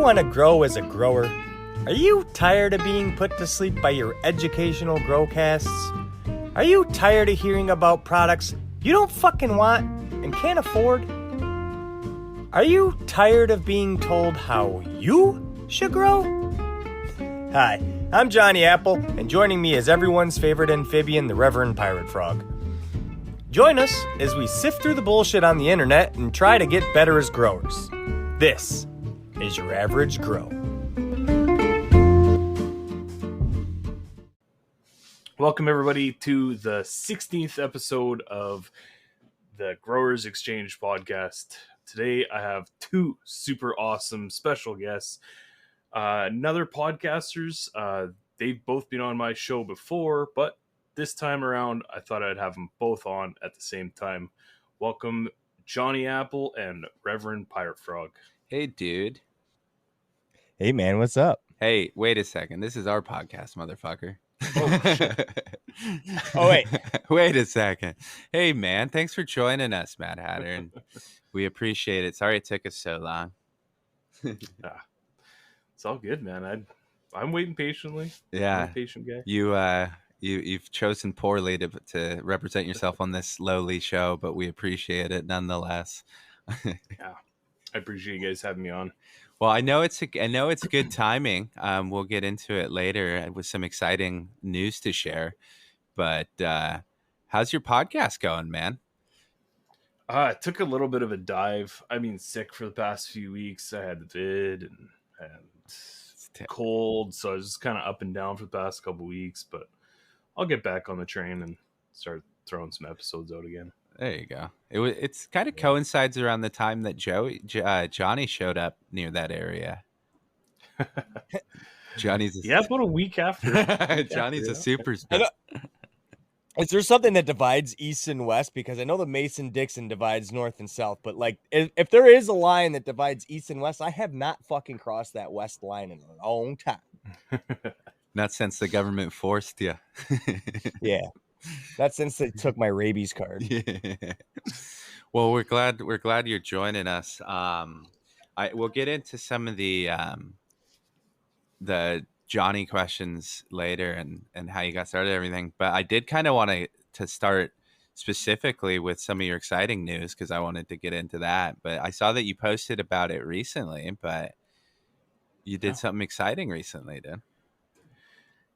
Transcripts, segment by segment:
want to grow as a grower? Are you tired of being put to sleep by your educational growcasts? Are you tired of hearing about products you don't fucking want and can't afford? Are you tired of being told how you should grow? Hi, I'm Johnny Apple, and joining me is everyone's favorite amphibian, the Reverend Pirate Frog. Join us as we sift through the bullshit on the internet and try to get better as growers. This is Your Average Grow. Welcome, everybody, to the 16th episode of the Growers Exchange podcast. Today, I have two super awesome special guests. Another podcasters. They've both been on my show before, but this time around, I thought I'd have them both on at the same time. Welcome, Johnny Apple and Reverend Pirate Frog. Hey, dude. Hey, man, what's up? Hey, wait a second. This is our podcast, motherfucker. Oh, shit. Oh, wait. Wait a second. Hey, man, thanks for joining us, Mad Hatter. And we appreciate it. Sorry it took us so long. It's all good, man. I'm waiting patiently. Yeah. I'm a patient guy. You've chosen poorly to represent yourself on this lowly show, but we appreciate it nonetheless. Yeah, I appreciate you guys having me on. Well, I know it's good timing. We'll get into it later with some exciting news to share. But how's your podcast going, man? It took a little bit of a dive. I've been sick for the past few weeks. I had the vid and cold, so I was just kind of up and down for the past couple weeks. But I'll get back on the train and start throwing some episodes out again. There you go. It's kind of coincides around the time that Johnny showed up near that area. Johnny's about a week after. Johnny's a superstar. Is there something that divides East and West? Because I know the Mason-Dixon divides North and South, but like, if there is a line that divides East and West, I have not fucking crossed that West line in a long time. Not since the government forced you. Yeah. Not since they took my rabies card. Yeah. Well, we're glad you're joining us. We'll get into some of the Johnny questions later and how you got started and everything. But I did kind of want to start specifically with some of your exciting news because I wanted to get into that. But I saw that you posted about it recently, but you did something exciting recently, dude.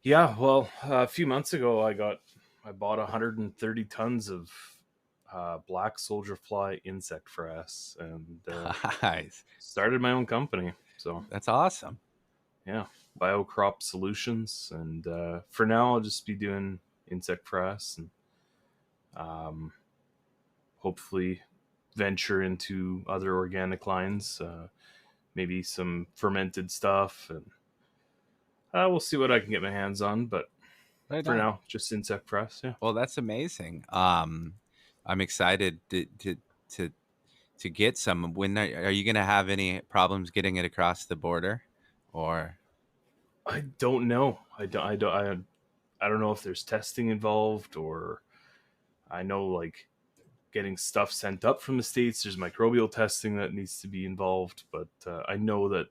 Yeah, well, a few months ago, I bought 130 tons of black soldier fly insect frass and Nice. started my own company. So That's awesome. Yeah, BioCrop Solutions, and for now I'll just be doing insect frass and hopefully venture into other organic lines, maybe some fermented stuff, and we'll see what I can get my hands on. But for now, just insect frass. Yeah. Well, that's amazing. I'm excited to get some. When are you going to have any problems getting it across the border, or? I don't know. I don't know if there's testing involved, or I know like getting stuff sent up from the States. There's microbial testing that needs to be involved, but I know that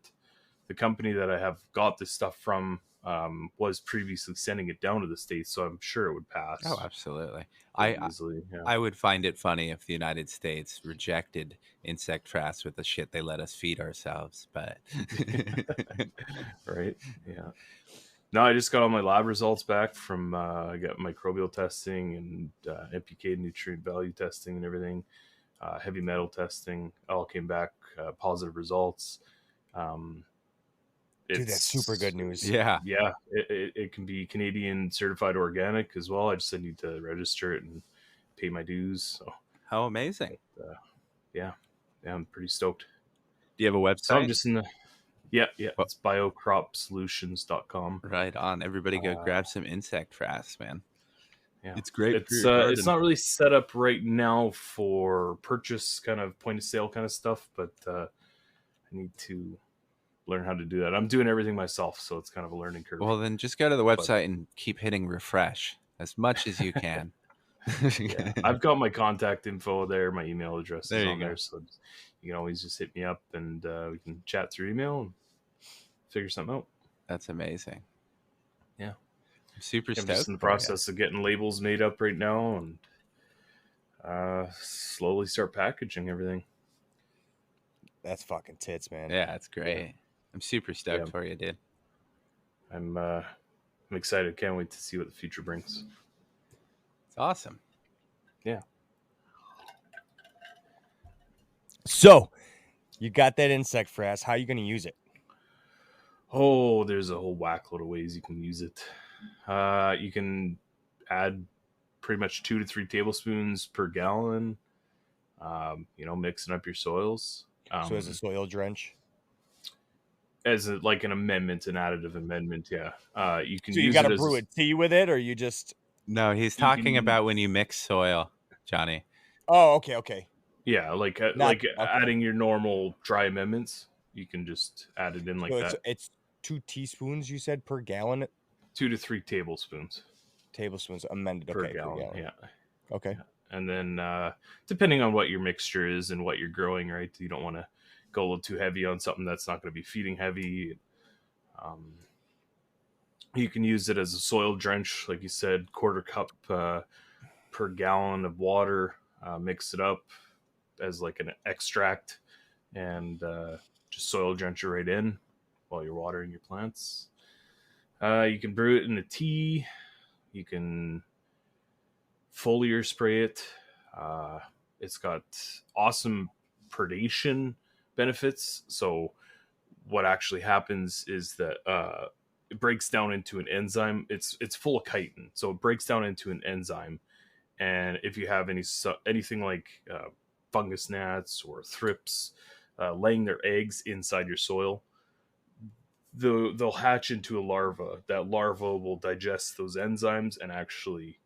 the company that I have got this stuff from was previously sending it down to the States, so I'm sure it would pass. Oh, absolutely. Easily, yeah. I would find it funny if the United States rejected insect frass with the shit they let us feed ourselves, but Right. Yeah. No, I just got all my lab results back from I got microbial testing and NPK nutrient value testing and everything, heavy metal testing. All came back positive results. Dude, that's super good news. yeah. It can be Canadian certified organic as well. I just need to register it and pay my dues. So How amazing. yeah, I'm pretty stoked. Do you have a website? So I'm just in the it's biocropsolutions.com. Right on. Everybody go grab some insect frass, man. Yeah, it's great. It's not really set up right now for purchase, kind of point of sale kind of stuff, but I need to learn how to do that. I'm doing everything myself, so it's kind of a learning curve. Well, then just go to the website and keep hitting refresh as much as you can. Yeah, I've got my contact info there, my email address is on go. there, so you can always just hit me up and we can chat through email. figure something out. That's amazing. Yeah. I'm super I'm stoked. just in the for you. process of getting labels made up right now and slowly start packaging everything. That's fucking tits, man. Yeah, that's great. I'm super stoked Yeah. for you, dude. I'm excited. Can't wait to see what the future brings. It's awesome. Yeah. So, you got that insect frass. How are you going to use it? Oh, there's a whole whack load of ways you can use it. You can add pretty much 2 to 3 tablespoons per gallon. Mixing up your soils. So, as a soil drench. Like an amendment, an additive amendment. Yeah. You can. So, you use got to it as brew a tea with it, or you just. No, he's You talking can- about when you mix soil, Johnny. Oh, okay. Yeah, like okay. adding your normal dry amendments. You can just add it in like So that. it's 2 teaspoons, you said, per gallon? 2 to 3 tablespoons Tablespoons amended. per Okay, gallon. per gallon. Yeah. Okay. And then depending on what your mixture is and what you're growing, right? You don't want to go a little too heavy on something that's not going to be feeding heavy. You can use it as a soil drench, like you said, 1/4 cup per gallon of water. Mix it up as like an extract and just soil drench it right in while you're watering your plants. You can brew it in a tea. You can foliar spray it. It's got awesome predation benefits. So what actually happens is that it breaks down into an enzyme. It's full of chitin, so it breaks down into an enzyme. And if you have anything like fungus gnats or thrips laying their eggs inside your soil, they'll hatch into a larva. That larva will digest those enzymes and actually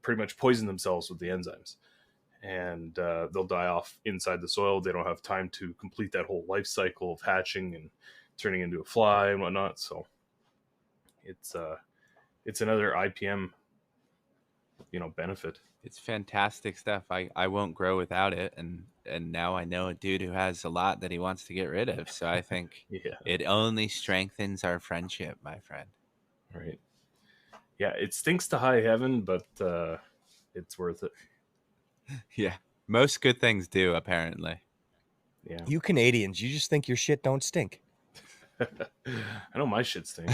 pretty much poison themselves with the enzymes. And they'll die off inside the soil. They don't have time to complete that whole life cycle of hatching and turning into a fly and whatnot. So it's another IPM, benefit. It's fantastic stuff. I won't grow without it, and now I know a dude who has a lot that he wants to get rid of. So I think Yeah. it only strengthens our friendship, my friend. Right. Yeah, it stinks to high heaven, but it's worth it. Yeah, most good things do, apparently. Yeah. You Canadians, you just think your shit don't stink. I know my shit stinks.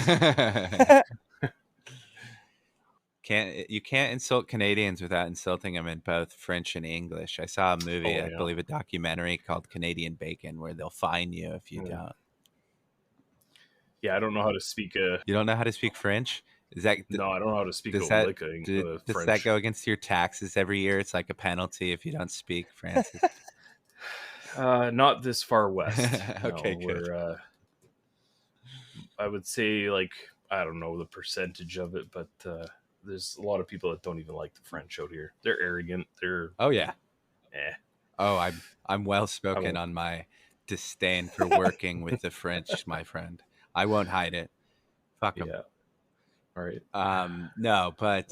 You can't insult Canadians without insulting them in both French and English. I saw a movie, I believe a documentary called Canadian Bacon, where they'll fine you if you don't. Yeah, I don't know how to speak. You don't know how to speak French? No, I don't know how to speak. Does that go against your taxes every year? It's like a penalty if you don't speak Francis. Not this far west. Okay, no, good. I would say I don't know the percentage of it, but there's a lot of people that don't even like the French out here. They're arrogant. They're oh yeah. Oh, I'm well spoken on my disdain for working with the French, my friend. I won't hide it. Fuck them. Yeah. All right. No, but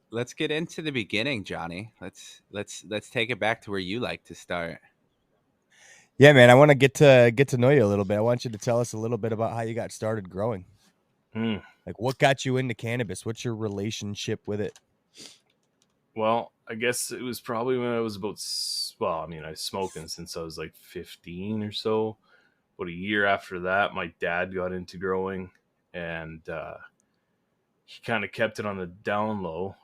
let's get into the beginning, Johnny. Let's take it back to where you like to start. Yeah, man, I want to get to know you a little bit. I want you to tell us a little bit about how you got started growing. Like, what got you into cannabis? What's your relationship with it? Well, I guess it was probably when I was I was smoking since I was like 15 or so. About a year after that, my dad got into growing, and he kind of kept it on the down low.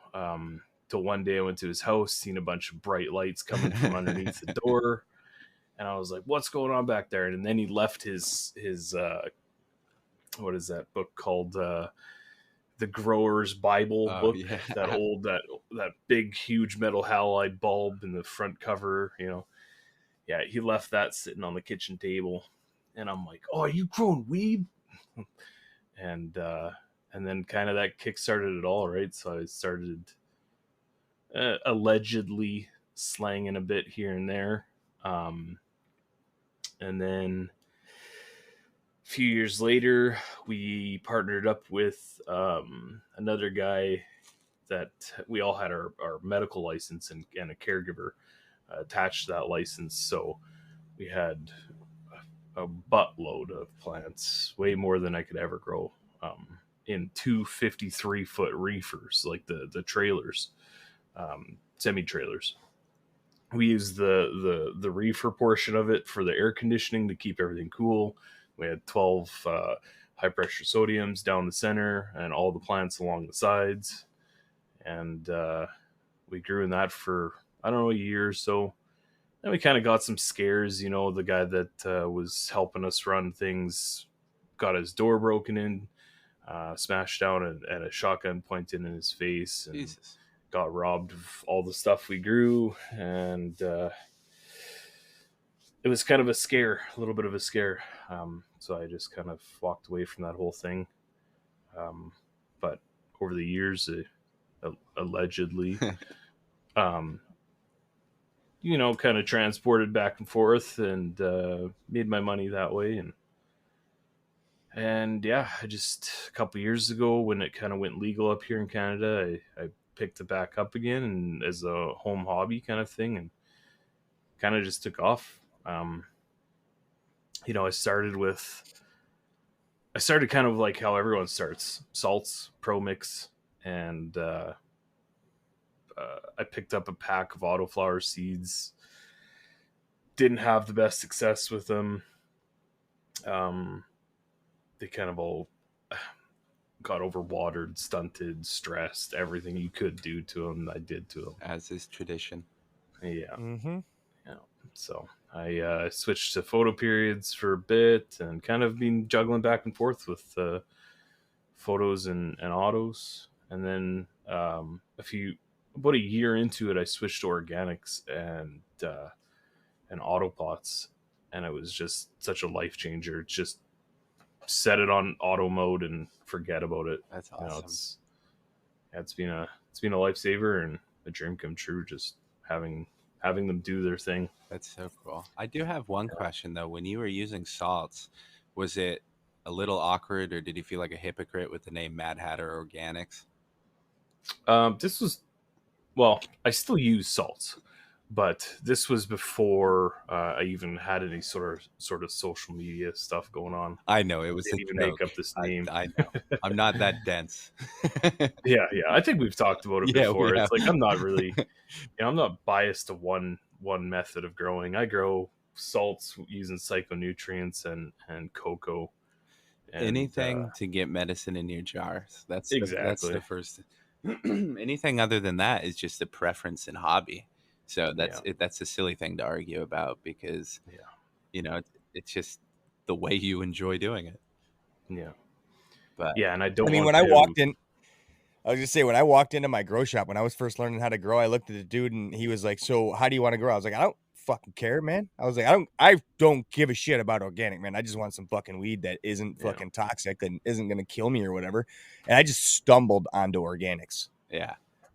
Till one day I went to his house, seen a bunch of bright lights coming from underneath the door, and I was like, "What's going on back there?" And then he left his what is that book called? The Grower's Bible book. Yeah. That big huge metal halide bulb in the front cover. Yeah, he left that sitting on the kitchen table, and I'm like, "Oh, are you growing weed?" And then kind of that kickstarted it all, right? So I started allegedly slanging a bit here and there, and then a few years later, we partnered up with another guy that we all had our medical license and a caregiver attached to that license. So we had a buttload of plants, way more than I could ever grow, in two 53-foot reefers, like the trailers, semi trailers. We used the reefer portion of it for the air conditioning to keep everything cool. We had 12 high pressure sodiums down the center and all the plants along the sides, and we grew in that for, I don't know, a year or so. Then we kind of got some scares. The guy that was helping us run things got his door broken in, smashed down, and a shotgun pointed in his face, and Jesus. got robbed of all the stuff we grew. And it was kind of a little bit of a scare. So I just kind of walked away from that whole thing. But over the years, allegedly, kind of transported back and forth, and made my money that way. And yeah, I just, a couple years ago, when it kind of went legal up here in Canada, I picked it back up again, and as a home hobby kind of thing, and kind of just took off. I started kind of like how everyone starts: salts, Pro Mix, and I picked up a pack of autoflower seeds. Didn't have the best success with them. They kind of all got overwatered, stunted, stressed. Everything you could do to them, I did to them. As is tradition. Yeah. Mm-hmm. Yeah. So I switched to photo periods for a bit, and kind of been juggling back and forth with photos and autos. And then about a year into it, I switched to organics and auto plots, and it was just such a life changer. Just set it on auto mode and forget about it. That's awesome. It's been a lifesaver and a dream come true, just having them do their thing. That's so cool. I do have one question though. When you were using salts, was it a little awkward, or did you feel like a hypocrite with the name Mad Hatter Organics? I still use salts, but this was before I even had any sort of social media stuff going on. I know it was Didn't even make up this name. I know. I'm not that dense. Yeah. I think we've talked about it before. Yeah. It's like, I'm not really, I'm not biased to one method of growing. I grow salts using phytonutrients and cocoa. And, anything to get medicine in your jars. That's exactly. the first. Anything other than that is just a preference and hobby. So that's a silly thing to argue about, because it's just the way you enjoy doing it. Yeah. But yeah, and I don't. I mean, when I walked in, I was just say, when I walked into my grow shop when I was first learning how to grow, I looked at the dude and he was like, "So how do you want to grow?" I was like, "I don't fucking care, man." I was like, I don't give a shit about organic, man. I just want some fucking weed that isn't fucking toxic and isn't gonna kill me or whatever. And I just stumbled onto organics. Yeah.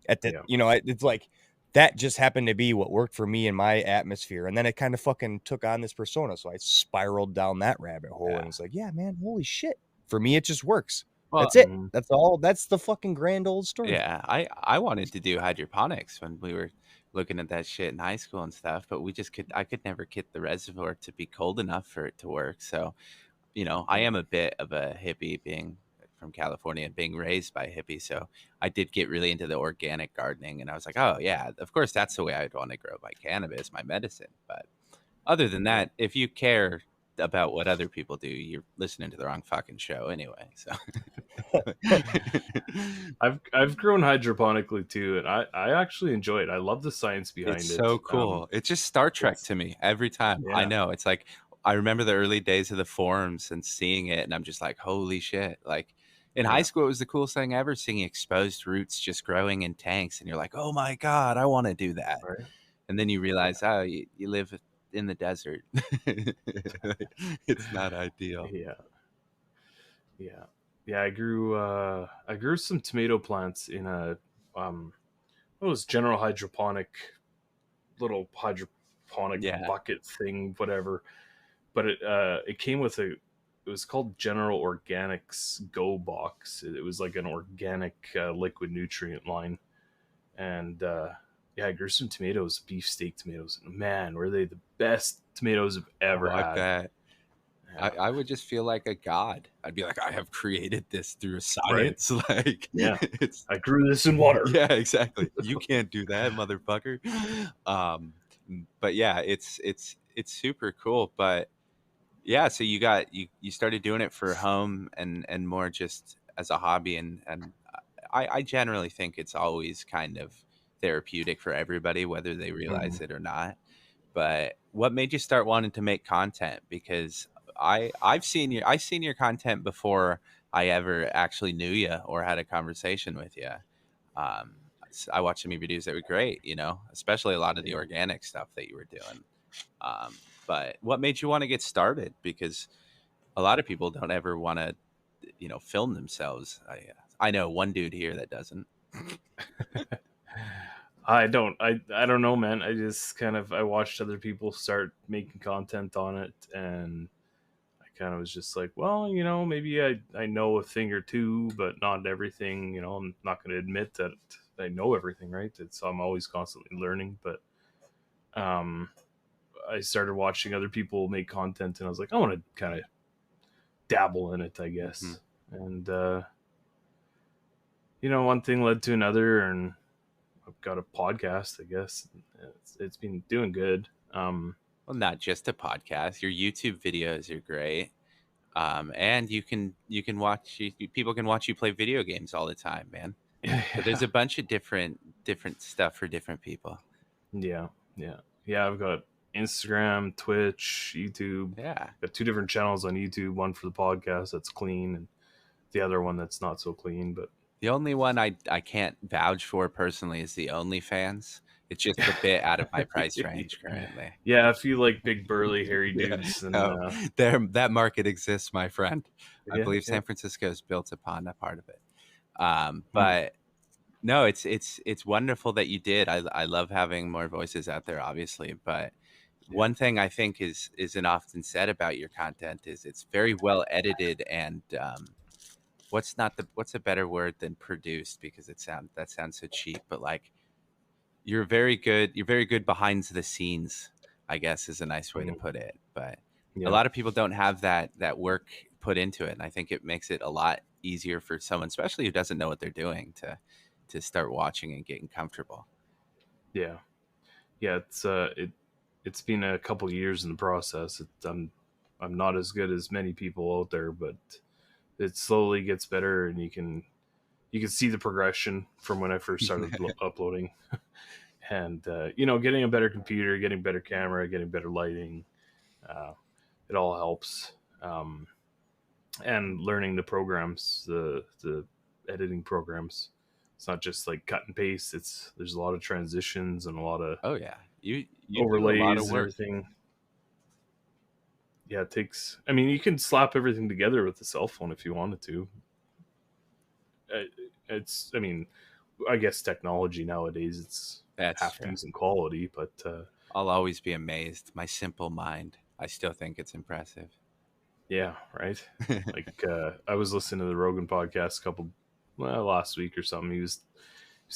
It's like that just happened to be what worked for me in my atmosphere. And then it kind of fucking took on this persona. So I spiraled down that rabbit hole, and it's like, yeah, man, holy shit. For me, it just works. Well, that's it. That's all. That's the fucking grand old story. Yeah. I wanted to do hydroponics when we were looking at that shit in high school and stuff, but I could never get the reservoir to be cold enough for it to work. So, I am a bit of a hippie, being from California and being raised by a hippie. So I did get really into the organic gardening, and I was like, oh yeah, of course that's the way I'd want to grow my cannabis, my medicine. But other than that, if you care about what other people do, you're listening to the wrong fucking show anyway. So I've grown hydroponically too, and I actually enjoy it. I love the science behind it. It's so cool. It's just Star Trek to me every time. I know. It's like, I remember the early days of the forums and seeing it, and I'm just like, holy shit. Like, in high school, it was the coolest thing ever, seeing exposed roots just growing in tanks. And you're like, oh my God, I want to do that. Right. And then you realize, you live in the desert. It's not ideal. Yeah. I grew some tomato plants in a, general little hydroponic bucket thing, whatever. But it came with it was called General Organics Go Box. It was like an organic liquid nutrient line. And I grew some tomatoes, beefsteak tomatoes. Man, were they the best tomatoes I've ever had. That. I would just feel like a god. I'd be like, I have created this through Right. science. Like, Yeah. it's I grew this in water. yeah, exactly. You can't do that, motherfucker. But yeah, it's super cool. But yeah, so you started doing it for home and more just as a hobby, and I generally think it's always kind of therapeutic for everybody, whether they realize it or not. But what made you start wanting to make content? Because I've seen your content before I ever actually knew you or had a conversation with you. Um, I watched some of your videos that were great, you know, especially a lot of the organic stuff that you were doing. Um, but what made you want to get started? Because a lot of people don't ever want to, you know, film themselves. I know one dude here that doesn't. I don't know, man. I just kind of I watched other people start making content on it, and I kind of was just like, well, you know, maybe I know a thing or two, but not everything. You know, I'm not going to admit that I know everything, right? I'm always constantly learning, but um, I started watching other people make content, and I was like, I want to kind of dabble in it, I guess. And you know, one thing led to another, and I've got a podcast, I guess. It's been doing good. Well, not just a podcast. Your YouTube videos are great, and you can watch people can watch you play video games all the time, man. But there's a bunch of different stuff for different people. Yeah, yeah, yeah. I've got Instagram, Twitch, YouTube. Yeah, Got two different channels on YouTube. One for the podcast that's clean, and the other one that's not so clean. But the only one I can't vouch for personally is the OnlyFans. It's just a bit out of my price range currently. yeah, if you like big burly hairy dudes, and there that market exists, my friend. I yeah, believe yeah. San Francisco is built upon a part of it. But no, it's wonderful that you did. I love having more voices out there, obviously. But one thing I think isn't often said about your content is it's very well edited and what's a better word than produced, because that sounds so cheap, but like you're very good behind the scenes, I guess is a nice way to put it. But Yeah. a lot of people don't have that work put into it, and I think it makes it a lot easier for someone, especially who doesn't know what they're doing, to start watching and getting comfortable. Yeah, yeah. It's been a couple years in the process. I'm not as good as many people out there, but it slowly gets better, and you can see the progression from when I first started uploading. And you know, getting a better computer, getting better camera, getting better lighting, it all helps. And learning the programs, the editing programs. It's not just like cut and paste. There's a lot of transitions and a lot of Oh yeah, you overlays do a lot of and work. everything. Yeah, it takes. I mean, you can slap everything together with a cell phone if you wanted to. It's. I mean, I guess technology nowadays it's That's half true. decent quality, but I'll always be amazed. My simple mind, I still think it's impressive. yeah, right. Like I was listening to the Rogan podcast last week or something. He was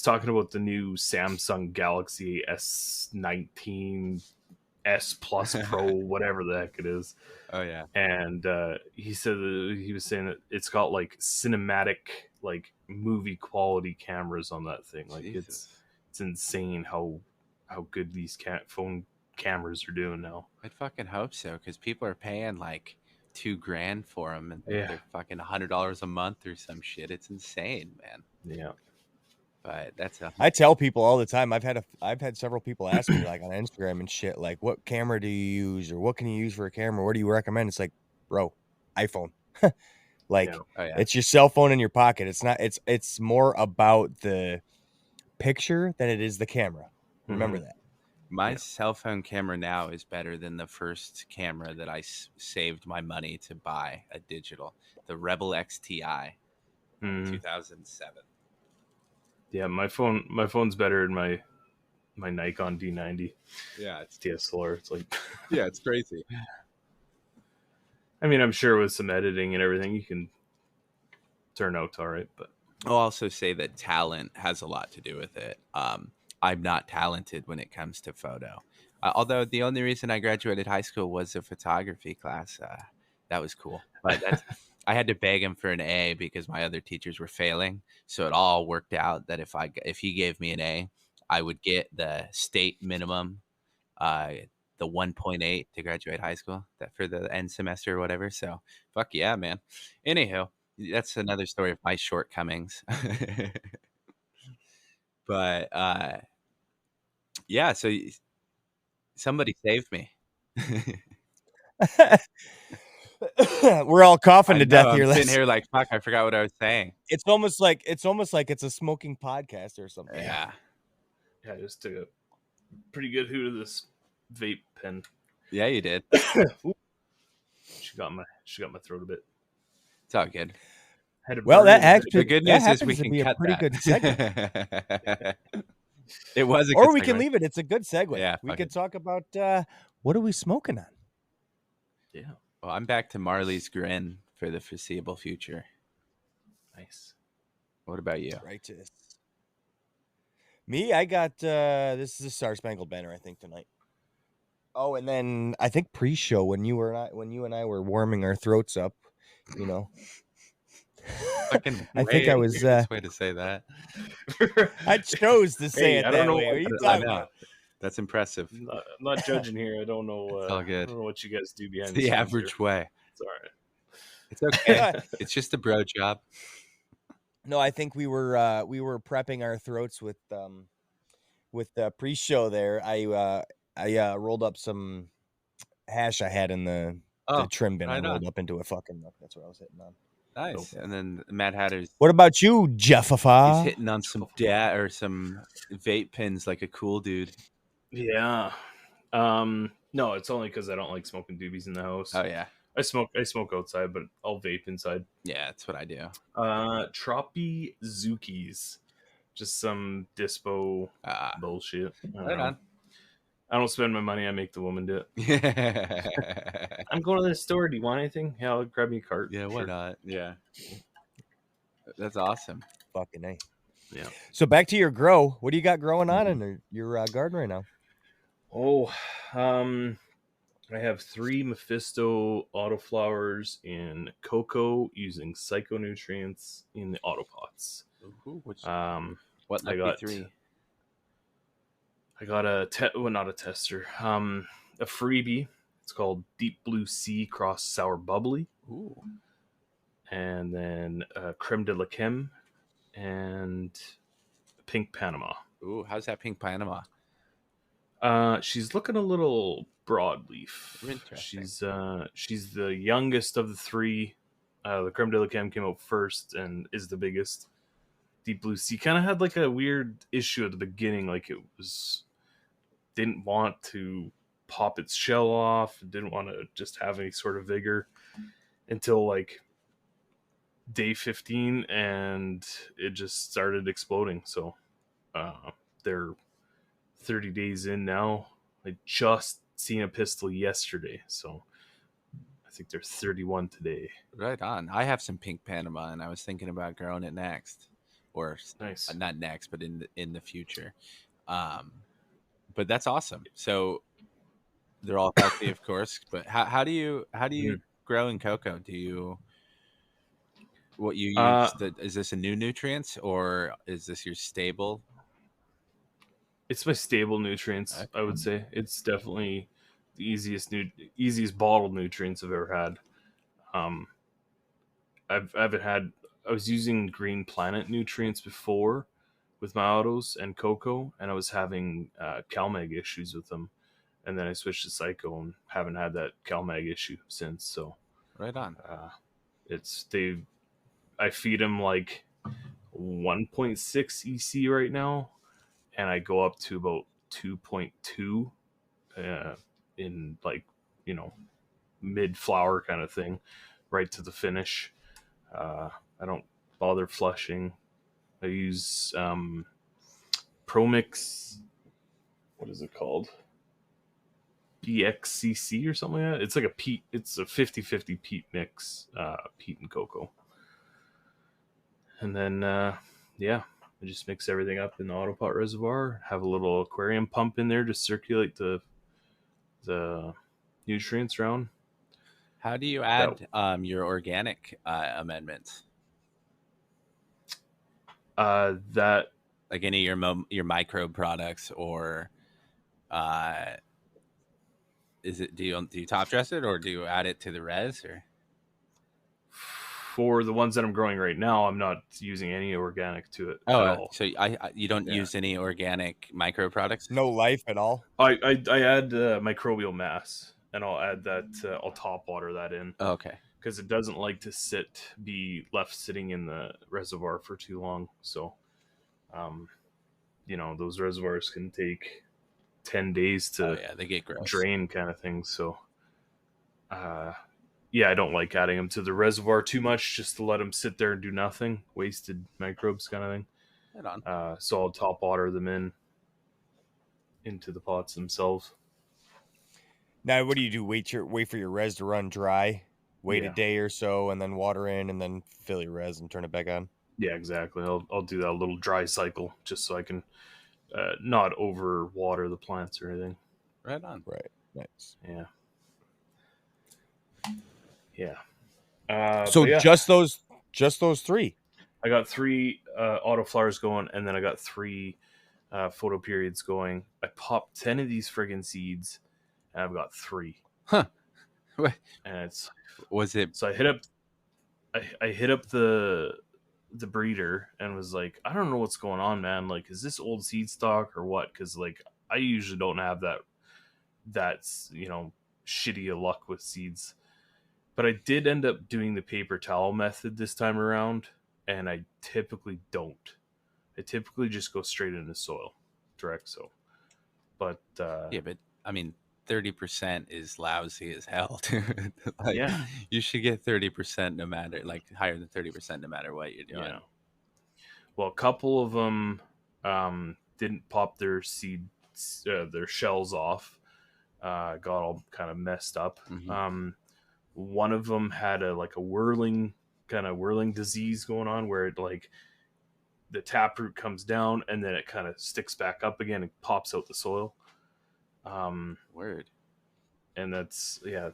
talking about the new Samsung Galaxy S19 S Plus Pro, whatever the heck it is. Oh yeah. And he said he was saying that it's got like cinematic, like movie quality cameras on that thing. Like Jesus. it's insane how good these phone cameras are doing now. I'd fucking hope so, because people are paying like $2,000 for them, and Yeah. they're fucking $100 a month or some shit. It's insane, man. Yeah. But that's I tell people all the time. I've had several people ask me like on Instagram and shit, like, what camera do you use, or what can you use for a camera? What do you recommend? It's like, bro, iPhone. Like, Yeah. Oh, yeah. it's your cell phone in your pocket. It's not. It's more about the picture than it is the camera. Remember that. My cell phone camera now is better than the first camera that I saved my money to buy, a digital, the Rebel XTI, 2007. Yeah, my phone's better than my Nikon D90. Yeah, It's DSLR. It's like, it's crazy. I mean, I'm sure with some editing and everything, you can turn out all right. But I'll also say that talent has a lot to do with it. I'm not talented when it comes to photo. Although the only reason I graduated high school was a photography class. That was cool. But that's, I had to beg him for an A because my other teachers were failing. So it all worked out that if he gave me an A, I would get the state minimum, uh, the 1.8 to graduate high school, that for the end semester or whatever. So fuck yeah, man. Anywho, that's another story of my shortcomings. But yeah, so somebody saved me. We're all coughing I to know, death I'm here. sitting here like, fuck, I forgot what I was saying. It's almost like it's a smoking podcast or something. Yeah. Yeah, I just took a pretty good hoot of this vape pen. Yeah, you did. She got my throat a bit. It's all good. Had to Well, burn that it. actually The good that news is we happens to can be a cut pretty that. good segment. It was a Or good we can segue. leave it. It's a good segue. Yeah, we fuck could it. talk about what are we smoking on? Yeah, Well, I'm back to Marley's Grin for the foreseeable future. nice. What about you? Righteous. Me, I got this is a Star Spangled Banner, I think, tonight. Oh, and then I think pre-show when you and I were warming our throats up, you know. Fucking I think I was weirdest way to say that. I chose to say Hey, it I that don't know way. what What are you to- I talking know. about? That's impressive. I'm not judging here. I don't know. It's all good. I don't know what you guys do It's behind the scenes average here. way. It's all right. It's okay. It's just a bro job. No, I think we were prepping our throats with the pre-show there. I rolled up some hash I had in the trim bin. right I rolled on. up into a fucking nook. That's what I was hitting on. Nice. Okay. And then Mad Hatter's What about you, Jeffafa? he's hitting on some some vape pins like a cool dude. Yeah. No, it's only because I don't like smoking doobies in the house. Oh yeah. I smoke outside, but I'll vape inside. Yeah, that's what I do. Tropi Zookies. Just some dispo bullshit. Right on. I don't spend my money, I make the woman do it. Yeah, I'm going to the store. Do you want anything? Yeah, I'll grab me a cart. why Sure. not? Yeah. That's awesome. Fucking A. Yeah. So back to your grow. What do you got growing on in your garden right now? Oh, I have 3 Mephisto autoflowers in cocoa using psychonutrients in the autopots. Ooh, what I lucky got 3? I got not a tester, a freebie. It's called Deep Blue Sea Cross Sour Bubbly. Ooh. And then Creme de la Creme and Pink Panama. Ooh, how's that Pink Panama? She's looking a little broadleaf. Interesting. She's the youngest of the 3. The Creme de la Creme came out first and is the biggest. Deep Blue Sea kind of had like a weird issue at the beginning, like it didn't want to pop its shell off, didn't want to just have any sort of vigor until like day 15, and it just started exploding. So they're 30 days in now. I just seen a pistol yesterday, so I think they're 31 today. Right on. I have some Pink Panama, and I was thinking about growing it next, or Nice. not next, but in the future. But that's awesome. So they're all healthy, of course. But how do you grow in cocoa? Do you what you use? Is this a new nutrients or is this your stable? It's my stable nutrients. I would say it's definitely the easiest bottled nutrients I've ever had. I was using Green Planet nutrients before with my autos and cocoa, and I was having CalMag issues with them, and then I switched to Psycho and haven't had that CalMag issue since. So right on. I feed them like 1.6 EC right now, and I go up to about 2.2 in like, mid flower kind of thing, right to the finish. I don't bother flushing. I use ProMix. What is it called? BXCC or something like that. It's like a peat. It's a 50-50 peat mix, peat and cocoa. And then, I just mix everything up in the autopot reservoir. Have a little aquarium pump in there to circulate the nutrients around. How do you add your organic amendments? That Like any of your microbe products, or is it do you top dress it, or do you add it to the res? Or for the ones that I'm growing right now, I'm not using any organic to it at all. so you don't use any organic micro products? No life at all. I add microbial mass, and I'll add that. I'll top water that in. Oh, okay. Because it doesn't like to be left sitting in the reservoir for too long. So, those reservoirs can take 10 days to they get gross. drain, kind of thing. So, I don't like adding them to the reservoir too much, just to let them sit there and do nothing, wasted microbes, kind of thing. Right on. So I'll top water them into the pots themselves. Now, what do you do? Wait for your res to run dry. Wait a day or so, and then water in, and then fill your res and turn it back on. Yeah, exactly. I'll do that little dry cycle just so I can not over water the plants or anything. Right on. Right. Nice. Yeah. So just those 3. I got 3 auto flowers going, and then I got 3 photo periods going. I popped 10 of these friggin' seeds, and I've got 3. Huh. And So I hit up the breeder and was like, I don't know what's going on, man. Like, is this old seed stock or what? Because like I usually don't have that's shitty of luck with seeds, but I did end up doing the paper towel method this time around, and I typically don't. I typically just go straight into soil, direct soil. But but I mean, 30% is lousy as hell. Yeah, you should get 30% no matter, like higher than 30% no matter what you're doing. Yeah. Well, a couple of them didn't pop their their shells off. Got all kind of messed up. Mm-hmm. One of them had a whirling disease going on, where it like the taproot comes down and then it kind of sticks back up again and pops out the soil. Word. And that's I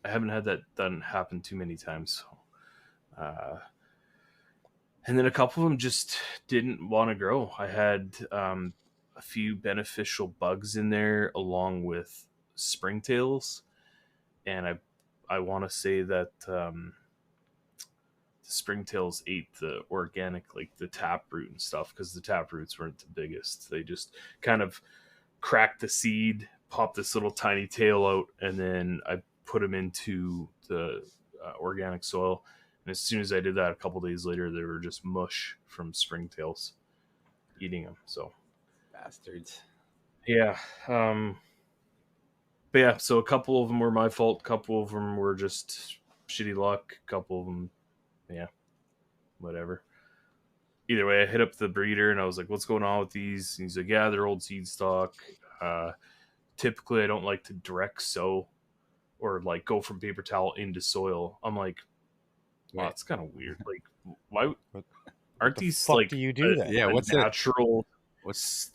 haven't had that happen too many times. And then a couple of them just didn't want to grow. I had a few beneficial bugs in there along with springtails, and I want to say that the springtails ate the organic, like the taproot and stuff, because the taproots weren't the biggest. They just kind of cracked the seed, popped this little tiny tail out, and then I put them into the organic soil. And as soon as I did that, a couple days later, they were just mush from springtails eating them. So bastards. Yeah. But yeah, so a couple of them were my fault. A couple of them were just shitty luck. A couple of them, whatever. Either way, I hit up the breeder and I was like, what's going on with these? And he's like, yeah, they're old seed stock. Typically, I don't like to direct sow or like go from paper towel into soil. I'm like, wow, it's kind of weird. Like, why aren't these like? Do you do that? Yeah, what's natural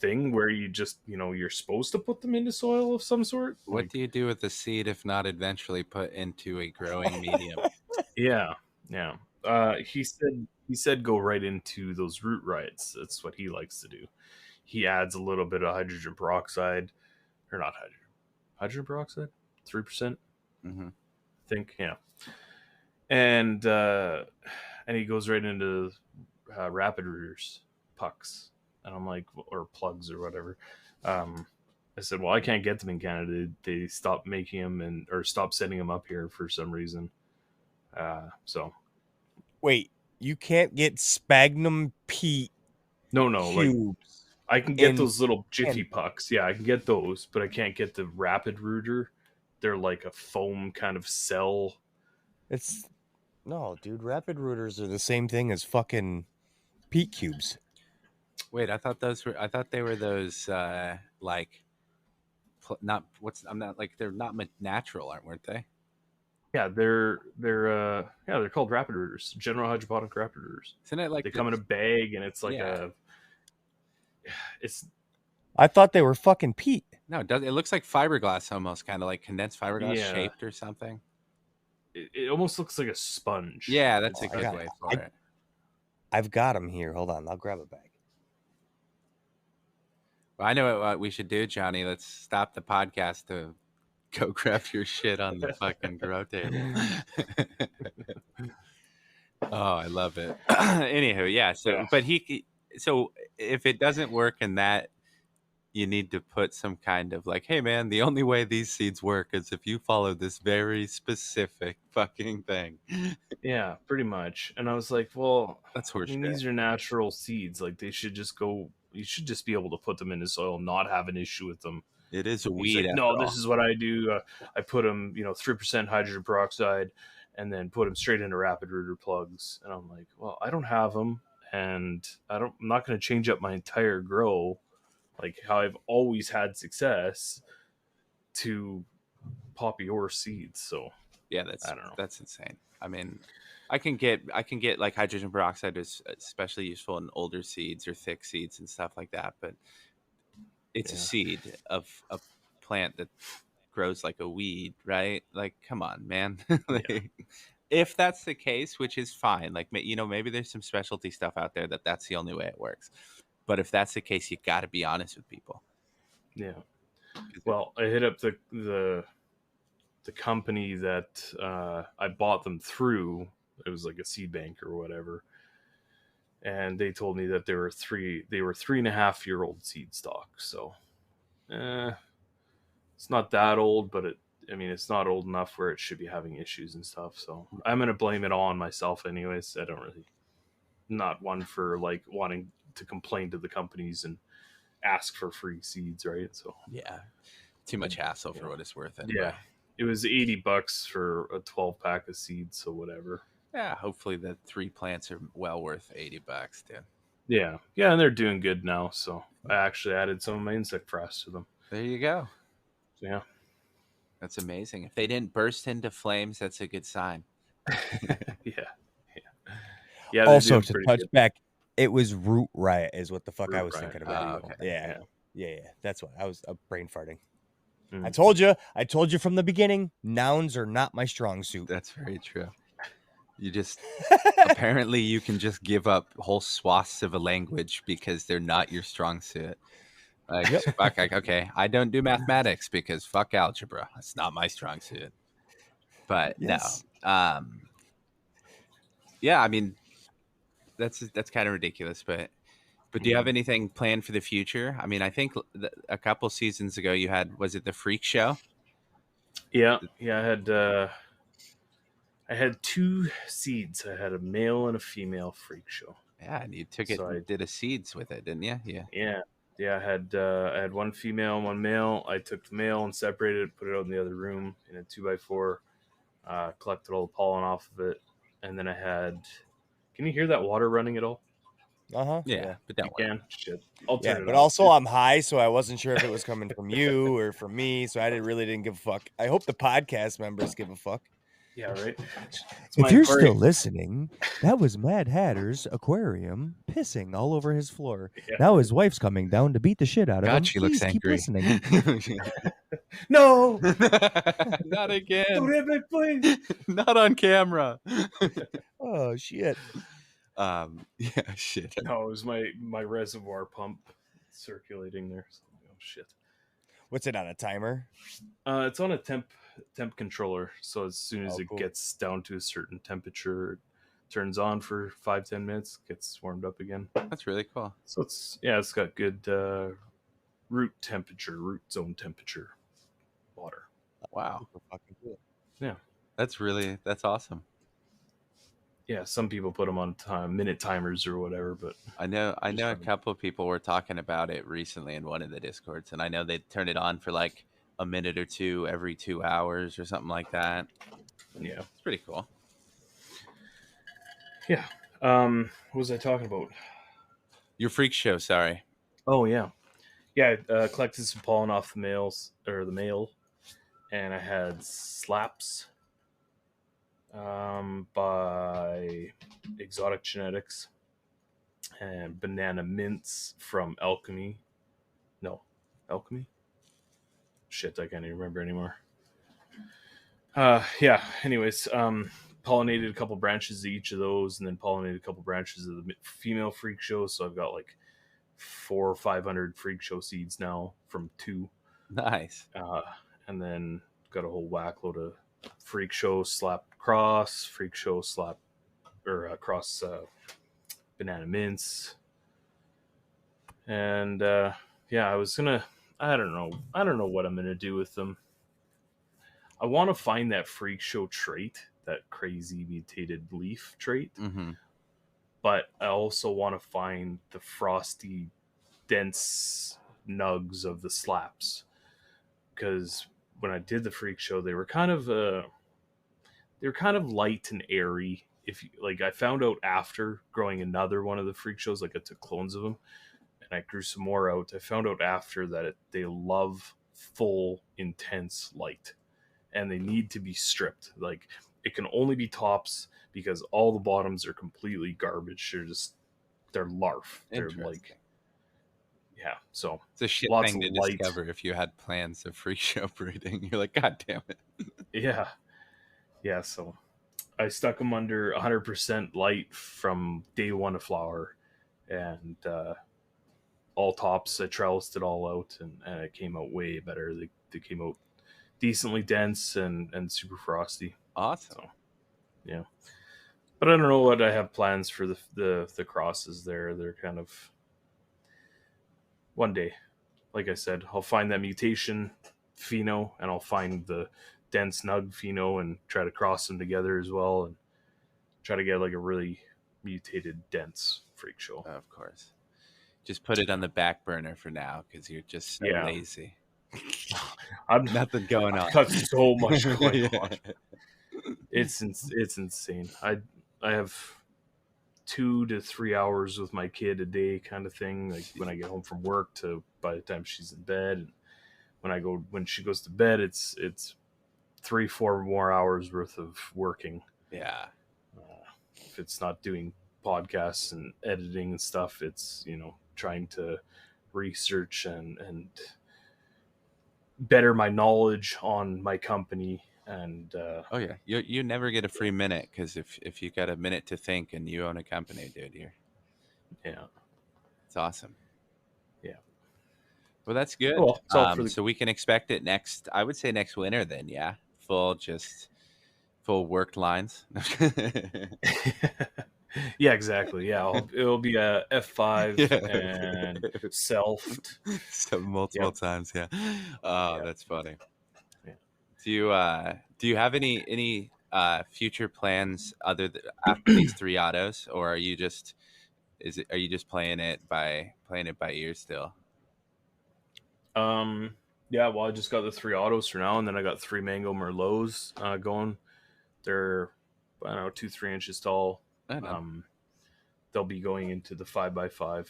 thing where you just you're supposed to put them into soil of some sort? What do you do with the seed if not eventually put into a growing medium? Yeah. He said go right into those root rides. That's what he likes to do. He adds a little bit of hydrogen peroxide, or not hydrogen peroxide, 3%. Mm-hmm. I think, yeah. And he goes right into rapid rooters, pucks, and I'm like, or plugs or whatever. I said, well, I can't get them in Canada. They stopped making them or stopped sending them up here for some reason. So wait, you can't get sphagnum peat? No, like I can get those little Jiffy pucks. Yeah, I can get those, but I can't get the rapid rooter. They're like a foam kind of cell. No, dude, rapid rooters are the same thing as fucking peat cubes. Wait, I thought they were those they're not natural, weren't they? Yeah, they're called rapid rooters, general hydroponic rapid rooters. Isn't it like they come in a bag and it's like I thought they were fucking peat. No, it looks like fiberglass almost, kind of like condensed fiberglass shaped or something. it almost looks like a sponge. Yeah, that's a I good got way it. for it. I've got them here. Hold on. I'll grab a bag. Well, I know what we should do, Johnny. Let's stop the podcast to go grab your shit on the fucking grow table. Oh, I love it. Anywho, yeah. So, Yeah. but so if it doesn't work in that, you need to put some kind of like, hey, man, the only way these seeds work is if you follow this very specific fucking thing. Yeah, pretty much. And I was like, well, That's I mean, horseshit. these are natural seeds. Like, they should just go. You should just be able to put them in the soil, and not have an issue with them. It is a He's weed. like, After no, all. this is what I do. I put them, 3% hydrogen peroxide, and then put them straight into rapid rooter plugs. And I'm like, well, I don't have them, and I'm not going to change up my entire grow, like how I've always had success, to poppy or seeds. So Yeah, I don't know. That's insane. I mean, I can get like hydrogen peroxide is especially useful in older seeds or thick seeds and stuff like that. But it's a Yeah. seed of a plant that grows like a weed, right? Like, come on, man. Like, if that's the case, which is fine, like, maybe there's some specialty stuff out there that's the only way it works. But if that's the case, you got to be honest with people. Yeah. Well, I hit up the company that I bought them through. It was like a seed bank or whatever, and they told me that they were 3.5-year-old seed stock. So, it's not that old, but it's not old enough where it should be having issues and stuff. So I'm gonna blame it all on myself, anyways. I don't really, not one for like wanting to complain to the companies and ask for free seeds, right? So yeah, too much hassle for what it's worth. Anyway. yeah, it was $80 for a 12-pack of seeds, so whatever. Yeah, hopefully the 3 plants are well worth $80, dude. Yeah, and they're doing good now. So I actually added some of my insect frass to them. There you go. So, yeah, That's amazing. If they didn't burst into flames, that's a good sign. yeah. Also, to touch back, it was Root Riot is what the fuck I was Root Riot. thinking about. Okay. Yeah. That's what I was brain farting. Mm. I told you from the beginning, nouns are not my strong suit. That's very true. You just apparently you can just give up whole swaths of a language because they're not your strong suit. Like, fuck, okay, I don't do mathematics because fuck algebra. It's not my strong suit. But Yes. no, yeah, I mean, that's kind of ridiculous. But do you have anything planned for the future? I mean, I think a couple seasons ago you had, was it the Freak Show? Yeah. I had 2 seeds. I had a male and a female freak show. Yeah, and you took it and did a seeds with it, didn't you? Yeah. I had one female and one male. I took the male and separated it, put it out in the other room in a 2x4, collected all the pollen off of it, and then I had. Can you hear that water running at all? Yeah, but don't you can. Shit, I'll turn it but off. also I'm high, so I wasn't sure if it was coming from you or from me, so I really didn't give a fuck. I hope the podcast members give a fuck. Yeah, right. If you're still listening, that was Mad Hatter's aquarium pissing all over his floor. Yeah. Now his wife's coming down to beat the shit out of him. God, she looks Please keep angry. listening. No, not again. don't have my plane. Not on camera. Oh shit. Yeah, shit. No, it was my reservoir pump circulating there. So, oh shit. What's it on, a timer? It's on a temp controller, so as soon as cool. it gets down to a certain temperature, it turns on for 5-10 minutes, gets warmed up again. That's really cool. So it's got good root zone temperature water. Wow. Fucking cool. Yeah, That's awesome. yeah. Some people put them on minute timers or whatever, but I know a couple of people were talking about it recently in one of the Discords, and I know they turn it on for like a minute or two every 2 hours or something like that. yeah, It's pretty cool. yeah. What was I talking about? Your freak show, sorry. Oh yeah. I collected some pollen off the male, and I had slaps by Exotic Genetics, and banana mints from Alchemy. Shit, I can't even remember anymore. Yeah. Anyways, pollinated a couple branches of each of those, and then pollinated a couple branches of the female freak show. So I've got like 400 or 500 freak show seeds now from 2. Nice. And then got a whole whack load of freak show slap cross, freak show slap or cross banana mints, and yeah, I don't know what I'm gonna do with them. I want to find that freak show trait, that crazy mutated leaf trait, Mm-hmm. but I also want to find the frosty, dense nugs of the slaps, because when I did the freak show, they were kind of light and airy. If you, like, I found out after growing another one of the freak shows, like I took clones of them, and I grew some more out. I found out after that they love full, intense light, and they need to be stripped. Like, it can only be tops because all the bottoms are completely garbage. They're larf. They're like, yeah. So it's a shit lots thing to of light. discover if you had plans of freak show breeding. You're like, God damn it. Yeah. So I stuck them under 100% light from day one of flower, and all tops. I trellised it all out, and it came out way better. They came out decently dense and super frosty. Awesome. So, yeah, but I don't know what I have plans for the crosses there. They're kind of one day, like I said, I'll find that mutation pheno, and I'll find the dense nug pheno and try to cross them together as well, and try to get like a really mutated dense freak show. Of course. Just put it on the back burner for now because you're just so lazy. I'm nothing going on. I've got so much going on. It's insane. I have 2 to 3 hours with my kid a day, kind of thing. Like when I get home from work to by the time she's in bed, and when she goes to bed, it's 3-4 more hours worth of working. Yeah. If it's not doing podcasts and editing and stuff, it's trying to research and better my knowledge on my company. And oh yeah, you never get a free minute, because if you got a minute to think and you own a company, dude, it's awesome. Yeah. Well, that's good. Well, so we can expect it I would say next winter then. Yeah, full worked lines. Yeah, exactly. Yeah, it'll be a F5 and selfed. So multiple times. Yeah. Oh, that's funny. Yeah. Do you have any future plans other than after these 3 autos, or are you just playing it by ear still? Yeah, well, I just got the 3 autos for now, and then I got 3 mango merlots going. They're, I don't know, 2-3 inches tall. They'll be going into the 5x5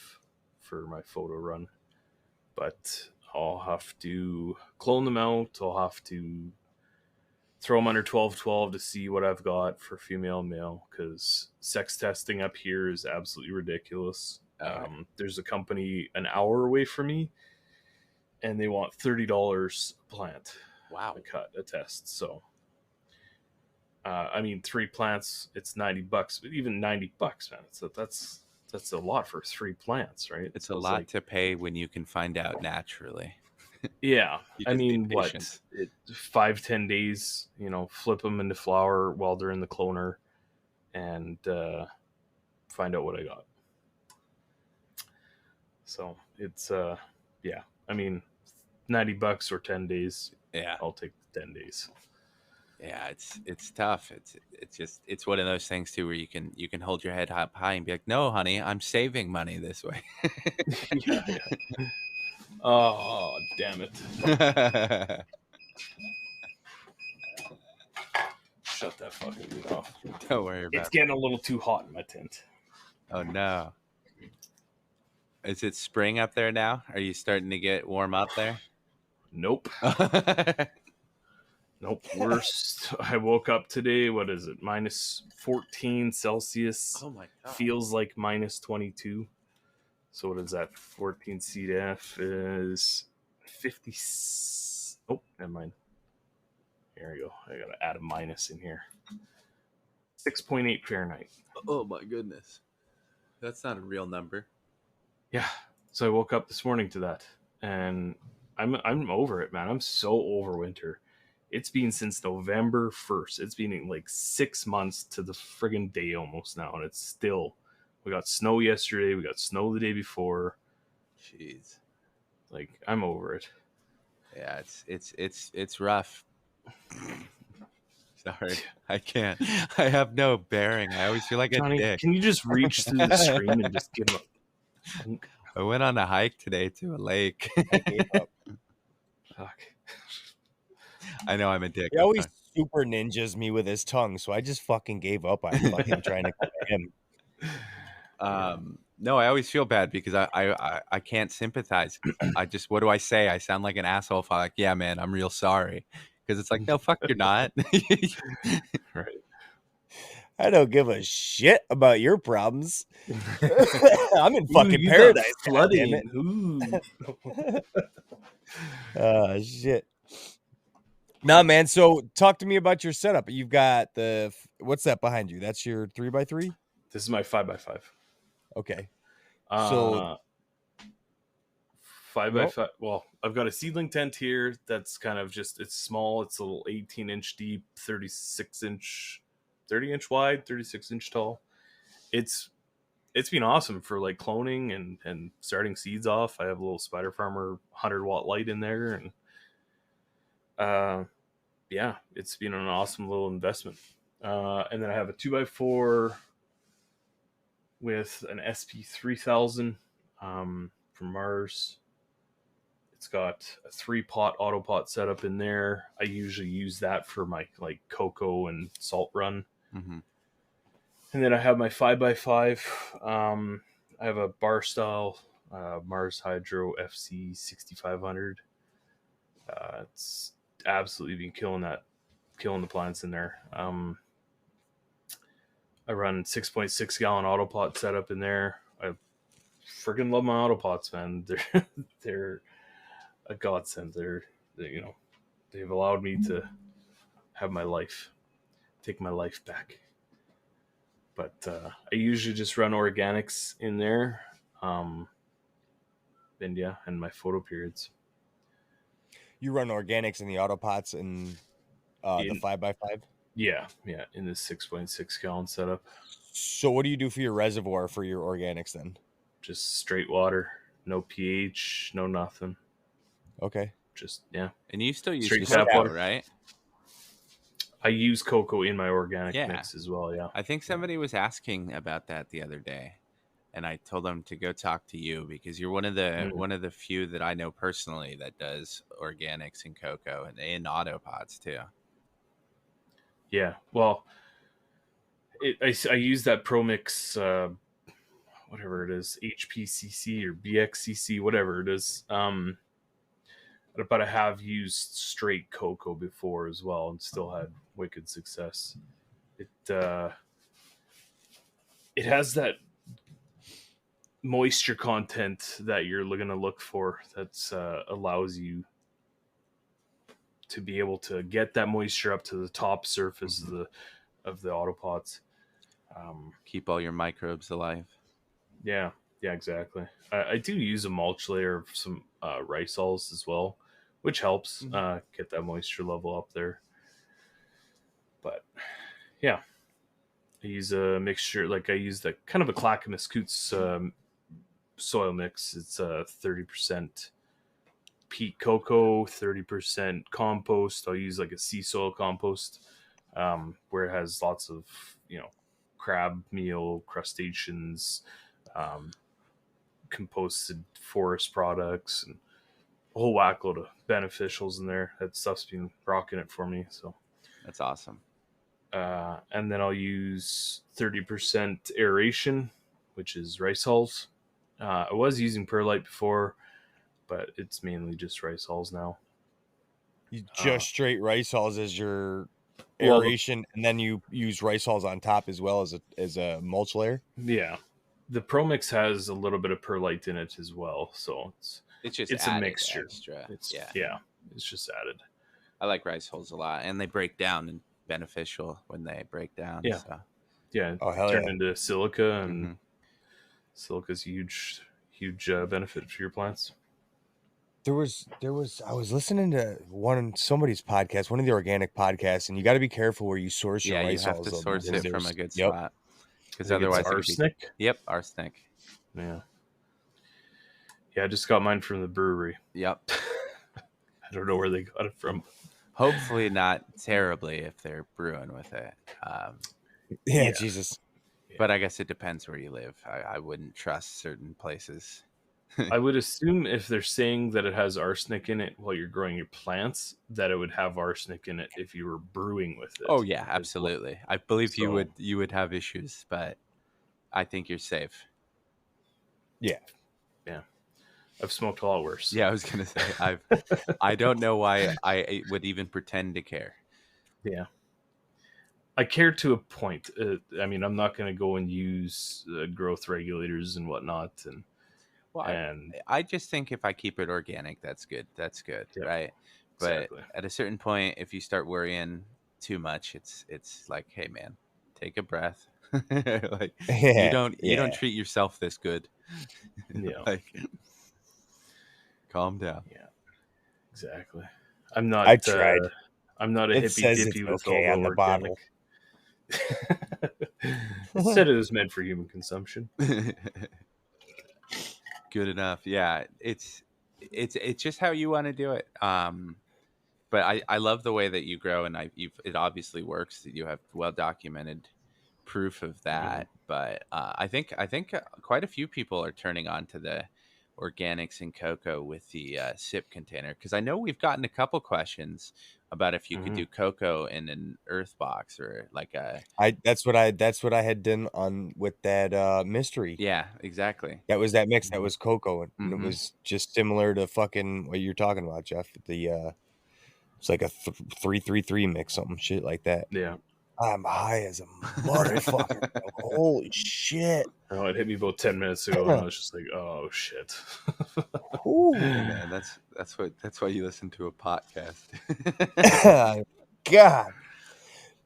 for my photo run, but I'll have to clone them out. I'll have to throw them under 12-12 to see what I've got for female and male, because sex testing up here is absolutely ridiculous. There's a company an hour away from me, and they want $30 a plant. Wow. To cut a test. So I mean, 3 plants, it's $90, but even $90, man, that's a lot for 3 plants, right? It's a lot to pay when you can find out naturally. Yeah, I mean, 5-10 days, flip them into flower while they're in the cloner, and find out what I got. So it's yeah, I mean, $90 or 10 days. Yeah, I'll take the 10 days. Yeah, it's tough. It's one of those things too where you can hold your head up high and be like, no, honey, I'm saving money this way. Yeah. Oh, damn it. Shut that fucking dude off. Don't worry about it. It's getting a little too hot in my tent. Oh no. Is it spring up there now? Are you starting to get warm up there? Nope. Nope. Worst. I woke up today. What is it? -14 Celsius. Oh my god. Feels like -22. So what is that? 14 CDF is 50. Oh, never mind. Here we go. I gotta add a minus in here. 6.8 Fahrenheit. Oh my goodness, that's not a real number. Yeah. So I woke up this morning to that, and I'm over it, man. I'm so over winter. It's been since November 1st. It's been like 6 months to the friggin' day almost now, and it's still. We got snow yesterday. We got snow the day before. Jeez. Like, I'm over it. Yeah, it's rough. Sorry, I can't. I have no bearing. I always feel like Johnny, a dick. can you just reach through the screen and just give him a I went on a hike today to a lake. I gave up. fuck? I know I'm a dick. He always super ninjas me with his tongue, so I just fucking gave up on fucking trying to get him. No, I always feel bad because I can't sympathize. I just, what do I say? I sound like an asshole if I'm like, yeah, man, I'm real sorry. Because it's like, no, fuck, you're not. Right. I don't give a shit about your problems. I'm in Ooh, fucking you got paradise. flooding. Damn Ooh. Shit. Nah, man. So talk to me about your setup. You've got what's that behind you? That's your 3x3? This is my 5x5. Okay. So 5x5. Nope. Well, I've got a seedling tent here that's kind of just, it's small. It's a little 18-inch deep, 36-inch, 30-inch wide, 36-inch tall. It's been awesome for like cloning and starting seeds off. I have a little Spider Farmer 100-watt light in there, and yeah, it's been an awesome little investment. And then I have a 2x4 with an SP3000 from Mars. It's got a 3-pot auto pot setup in there. I usually use that for my like cocoa and salt run. Mm-hmm. And then I have my 5x5. I have a bar style Mars Hydro FC 6500. It's absolutely been killing the plants in there. I run 6.6 gallon auto pot setup in there. I freaking love my auto pots, man. They're a godsend. They've allowed me to have my life, take my life back. But I usually just run organics in there, and my photo periods. You run organics in the auto pots and the 5x5? Yeah, in this 6.6 gallon setup. So what do you do for your reservoir for your organics then? Just straight water, no pH, no nothing. Okay. Just, yeah. And you still use Straight cocoa, tap water, right? I use cocoa in my organic Yeah. mix as well, yeah. I think somebody was asking about that the other day, and I told them to go talk to you because you're one of the few that I know personally that does organics and cocoa and in auto pots too. Yeah, well, I use that ProMix, whatever it is, HPCC or BXCC, whatever it is. But I have used straight cocoa before as well and still had wicked success. It has that moisture content that you're going to look for that allows you to be able to get that moisture up to the top surface of the autopots. Keep all your microbes alive. Yeah, exactly. I do use a mulch layer of some risols as well, which helps get that moisture level up there. But yeah, I use a mixture. Like I use the kind of a Clackamas Coots soil mix. It's 30% peat cocoa, 30% compost. I'll use like a sea soil compost where it has lots of crab meal, crustaceans, composted forest products, and a whole whack load of beneficials in there. That stuff's been rocking it for me. So that's awesome. And then I'll use 30% aeration, which is rice hulls. I was using perlite before, but it's mainly just rice hulls now. You just straight rice hulls as your aeration, and then you use rice hulls on top as well as a mulch layer. Yeah, the ProMix has a little bit of perlite in it as well, so it's a mixture. Extra. It's just added. I like rice hulls a lot, and they break down and beneficial when they break down. Yeah. So. Yeah, Oh, hell turn yeah. into silica, and Mhm. silica's a huge benefit for your plants. There was I was listening to somebody's podcast, one of the organic podcasts, and you got to be careful where you source your Yeah, you rice have hulls, to though, source because it from a there's good yep. spot, I because think it's otherwise it could be. arsenic. Yep, arsenic. Yeah. Yeah, I just got mine from the brewery. Yep. I don't know where they got it from. Hopefully not terribly if they're brewing with it. Yeah, Yeah. Jesus. But I guess it depends where you live. I wouldn't trust certain places. I would assume if they're saying that it has arsenic in it while you're growing your plants, that it would have arsenic in it if you were brewing with it. Oh yeah, as well. absolutely. I believe So- you would have issues, but I think you're safe. Yeah. I've smoked a lot worse. Yeah, I was gonna say I don't know why I would even pretend to care. Yeah. I care to a point. I mean, I'm not going to go and use growth regulators and whatnot. And Well, and I just think if I keep it organic, that's good. That's good, Yeah, right? But exactly. at a certain point, if you start worrying too much, it's like, hey man, take a breath. Like Yeah. you don't yeah. treat yourself this good. Yeah. Like calm down. Yeah, exactly. I'm not. I tried. I'm not a It hippy says dippy it's with okay all on the organic. It said it was meant for human consumption. Good enough. Yeah, it's just how you want to do it. But I love the way that you grow, and it obviously works. That you have well documented proof of that. But I think quite a few people are turning on to the organics in cocoa with the sip container, because I know we've gotten a couple questions about if you could do cocoa in an earth box or like a that's what I had done on with that mystery. yeah, exactly. That was that mix. That was cocoa, and Mhm. it was just similar to fucking what you're talking about, Jeff. It's like a 3-3-3 mix, something shit like that. Yeah. I'm high as a motherfucker. bro. Holy shit. Oh, it hit me about 10 minutes ago, and I was just like, "Oh shit!" Ooh. Hey, man, that's why you listen to a podcast. God.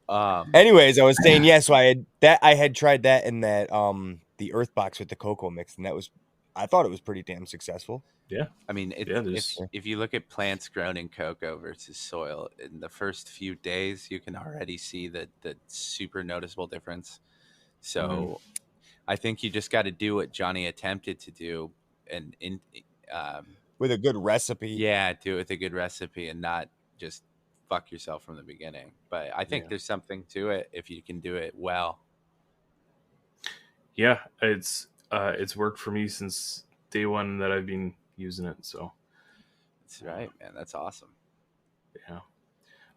Um, Anyways, I was saying so I had tried that in that the earth box with the cocoa mix, and I thought it was pretty damn successful. I mean, if you look at plants grown in cocoa versus soil, in the first few days, you can already see the super noticeable difference. So, I think you just got to do what Johnny attempted to do, and With a good recipe. yeah, do it with a good recipe and not just fuck yourself from the beginning. But I think Yeah. there's something to it if you can do it well. Yeah, it's worked for me since day one that I've been using it. So That's right, man. That's awesome. yeah,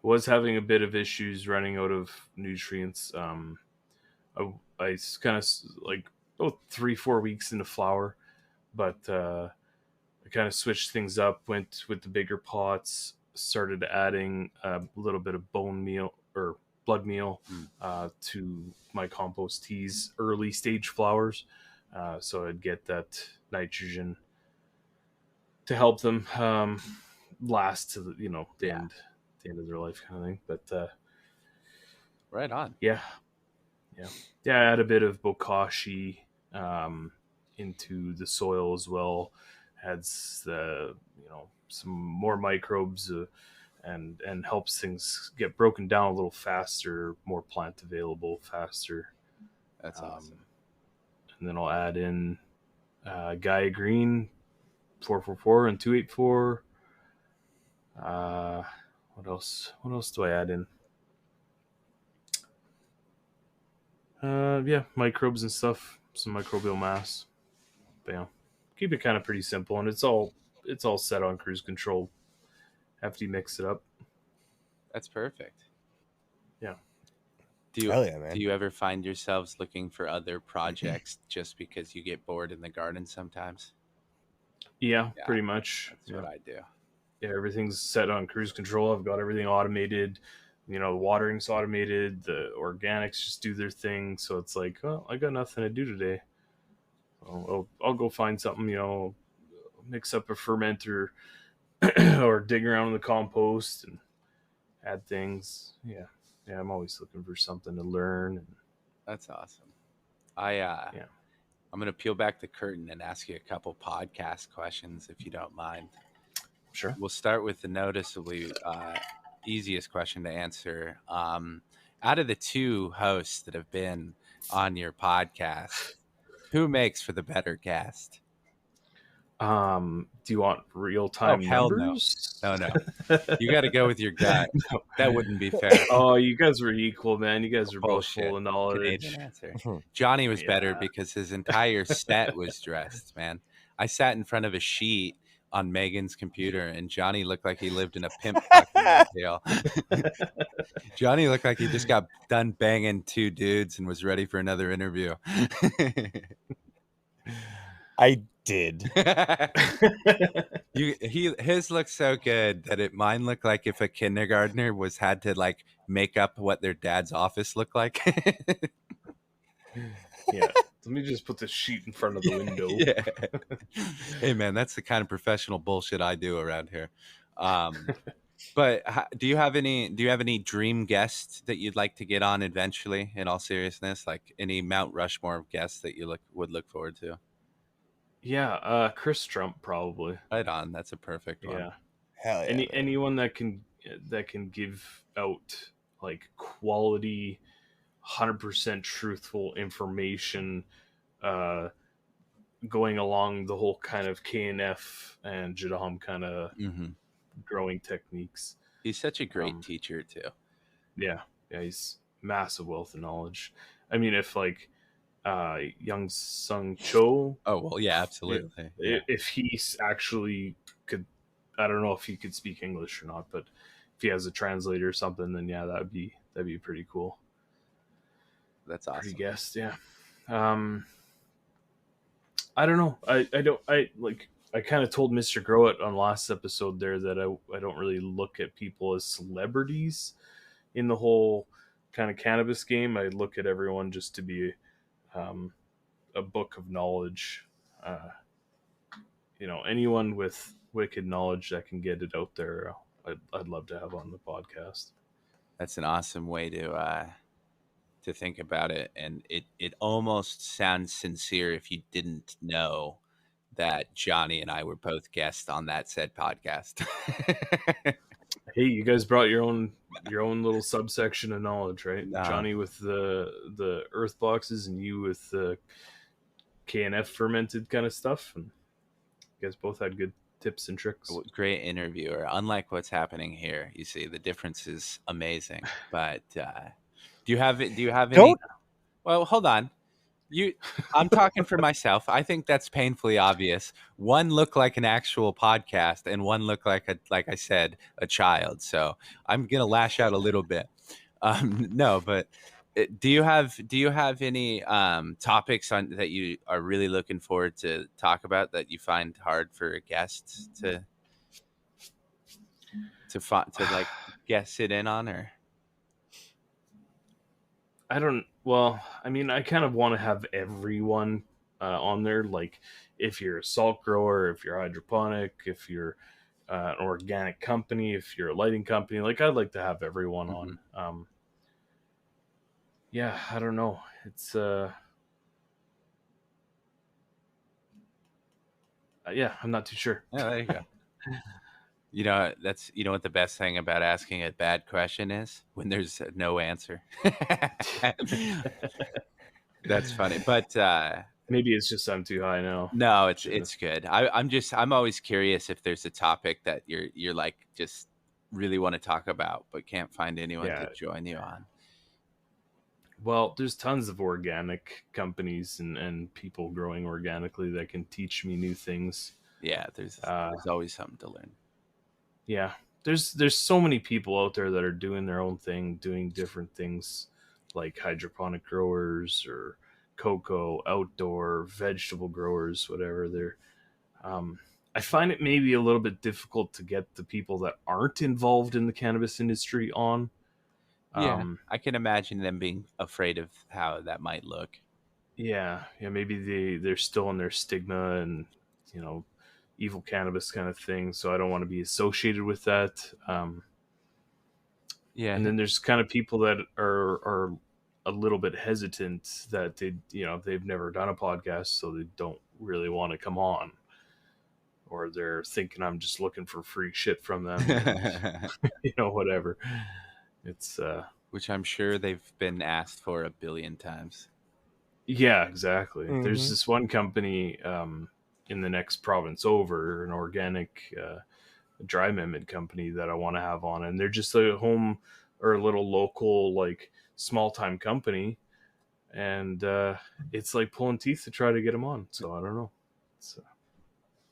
was having a bit of issues running out of nutrients. I kind of like 3-4 weeks into flower, but I kind of switched things up. Went with the bigger pots. Started adding a little bit of bone meal or blood meal to my compost teas, early stage flowers, so I'd get that nitrogen to help them last to the end of their life, kind of thing. But right on. Yeah, I add a bit of bokashi into the soil as well. Adds the some more microbes and helps things get broken down a little faster, more plant available faster. That's awesome. And then I'll add in Gaia Green 444 and 284. What else? What else do I add in? Microbes and stuff, some microbial mass. But yeah, keep it kind of pretty simple, and it's all set on cruise control after you mix it up. That's perfect. Yeah. Hell yeah, man. Do you ever find yourselves looking for other projects just because you get bored in the garden sometimes? Yeah, pretty much. That's what I do. Yeah, everything's set on cruise control. I've got everything automated. The watering's automated. The organics just do their thing. So it's like, oh, I got nothing to do today. I'll go find something, mix up a fermenter or dig around in the compost and add things. Yeah, I'm always looking for something to learn. And That's awesome. I'm gonna peel back the curtain and ask you a couple podcast questions, if you don't mind. sure. We'll start with the noticeably easiest question to answer. Out of the two hosts that have been on your podcast, who makes for the better guest? Do you want real Oh, time hell no. numbers? No. You got to go with your gut. No. That wouldn't be fair. Oh, you guys were equal, man. You guys were both Bullshit. full of knowledge. Canadian answer. Johnny was better Yeah. because his entire set was dressed, man. I sat in front of a sheet on Megan's computer, and Johnny looked like he lived in a pimp fucking motel. Johnny looked like he just got done banging two dudes and was ready for another interview. I did. His looked so good that mine looked like if a kindergartner had to like make up what their dad's office looked like. Yeah. Let me just put this sheet in front of the window. Yeah. Hey man, that's the kind of professional bullshit I do around here. But do you have any dream guests that you'd like to get on eventually? In all seriousness, like any Mount Rushmore guests that you would look forward to? Yeah, Chris Trump probably. Right on. That's a perfect one. Yeah. Hell yeah. Anyone that can give out like quality, 100% truthful information, going along the whole kind of KNF and Jadam kind of Mm-hmm. growing techniques. He's such a great teacher too. Yeah, he's massive wealth of knowledge. I mean, if like Young Sung Cho, Oh well, yeah, absolutely. Yeah. if he's actually could, I don't know if he could speak English or not, but if he has a translator or something, then yeah, that'd be pretty cool. That's awesome. Pretty guessed, yeah. I don't know. I kind of told Mr. Grow It on last episode there that I don't really look at people as celebrities in the whole kind of cannabis game. I look at everyone just to be a book of knowledge. Anyone with wicked knowledge that can get it out there, I'd love to have on the podcast. That's an awesome way to think about it, and it almost sounds sincere if you didn't know that Johnny and I were both guests on that said podcast. Hey, you guys brought your own little subsection of knowledge, right? No. Johnny with the earth boxes, and you with the KNF fermented kind of stuff, and you guys both had good tips and tricks. Great interviewer. Unlike what's happening here, you see the difference is amazing. But do you have any? Don't- Well, hold on. I'm talking for myself. I think that's painfully obvious. One looked like an actual podcast, and one looked like I said, a child. So I'm gonna lash out a little bit. No, but do you have any topics that you are really looking forward to talk about that you find hard for guests to like sit in on? Or I mean, I kind of want to have everyone on there. Like, if you're a salt grower, if you're hydroponic, if you're an organic company, if you're a lighting company, like I'd like to have everyone on. Yeah, I don't know. It's yeah, I'm not too sure. Yeah, there you go. You know what the best thing about asking a bad question is? When there's no answer. That's funny, but Maybe it's just I'm too high now. no, it's good. I'm always curious if there's a topic that you're like just really want to talk about but can't find anyone to join you on. Well, there's tons of organic companies and people growing organically that can teach me new things. Yeah, there's always something to learn. Yeah, there's so many people out there that are doing their own thing, doing different things, like hydroponic growers or cocoa, outdoor vegetable growers, whatever. They're I find it maybe a little bit difficult to get the people that aren't involved in the cannabis industry on. Yeah, I can imagine them being afraid of how that might look. Yeah, maybe they're still in their stigma and evil cannabis kind of thing. So I don't want to be associated with that. Yeah. And then there's kind of people that are a little bit hesitant that they've never done a podcast, so they don't really want to come on, or they're thinking I'm just looking for free shit from them, and, whatever. It's Which I'm sure they've been asked for a billion times. yeah, exactly. Mhm. There's this one company in the next province over, an organic dry mimid company that I want to have on, and they're just a home or a little local, like, small time company, and it's like pulling teeth to try to get them on. So I don't know.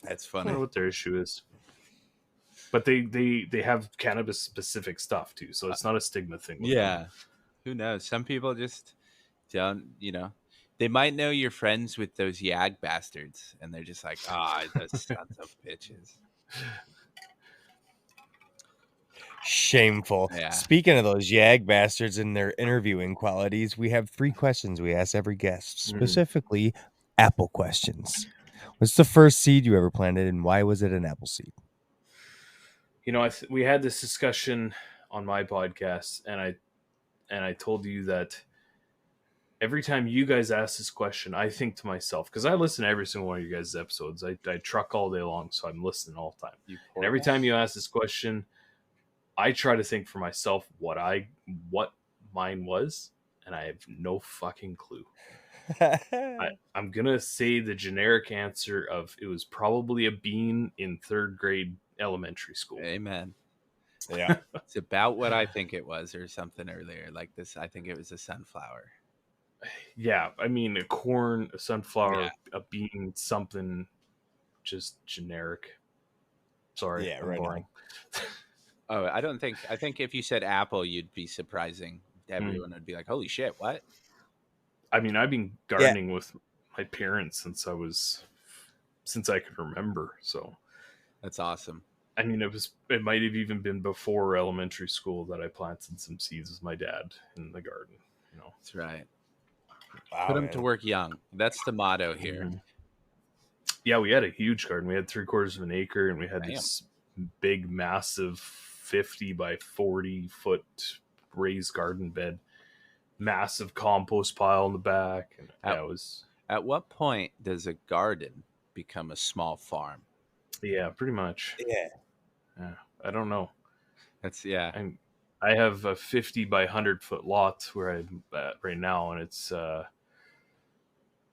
That's I funny. don't know what their issue is, but they have cannabis specific stuff too, so it's not a stigma thing with them. Yeah. Who knows? Some people just don't, they might know you're friends with those Yag bastards, and they're just like, those sons of bitches. Shameful. Yeah. Speaking of those Yag bastards and their interviewing qualities, we have 3 questions we ask every guest, specifically apple questions. What's the first seed you ever planted, and why was it an apple seed? We had this discussion on my podcast, and I told you that every time you guys ask this question, I think to myself, because I listen to every single one of you guys' episodes. I truck all day long, so I'm listening all the time. And every time you ask this question, I try to think for myself what mine was, and I have no fucking clue. I'm gonna say the generic answer of it was probably a bean in 3rd grade elementary school. Amen. Yeah. It's about what I think it was, or something earlier like this. I think it was a sunflower. Yeah, I mean, a corn, a sunflower, Yeah. a bean, something just generic. Sorry, Yeah, I'm right boring. Oh, I think if you said apple, you'd be surprising. Everyone would be like, holy shit, what? I mean, I've been gardening with my parents since I could remember. So That's awesome. I mean, it might have even been before elementary school that I planted some seeds with my dad in the garden. That's right. Wow, Put them man. to work young. That's the motto here. Mhm. Yeah, we had a huge garden. We had 3/4 of an acre, and we had Damn. this big, massive 50 by 40 foot raised garden bed, massive compost pile in the back. And At- it was At what point does a garden become a small farm? pretty much. Yeah. I don't know. That's yeah. And I have a 50 by 100 foot lot where I'm at right now, and it's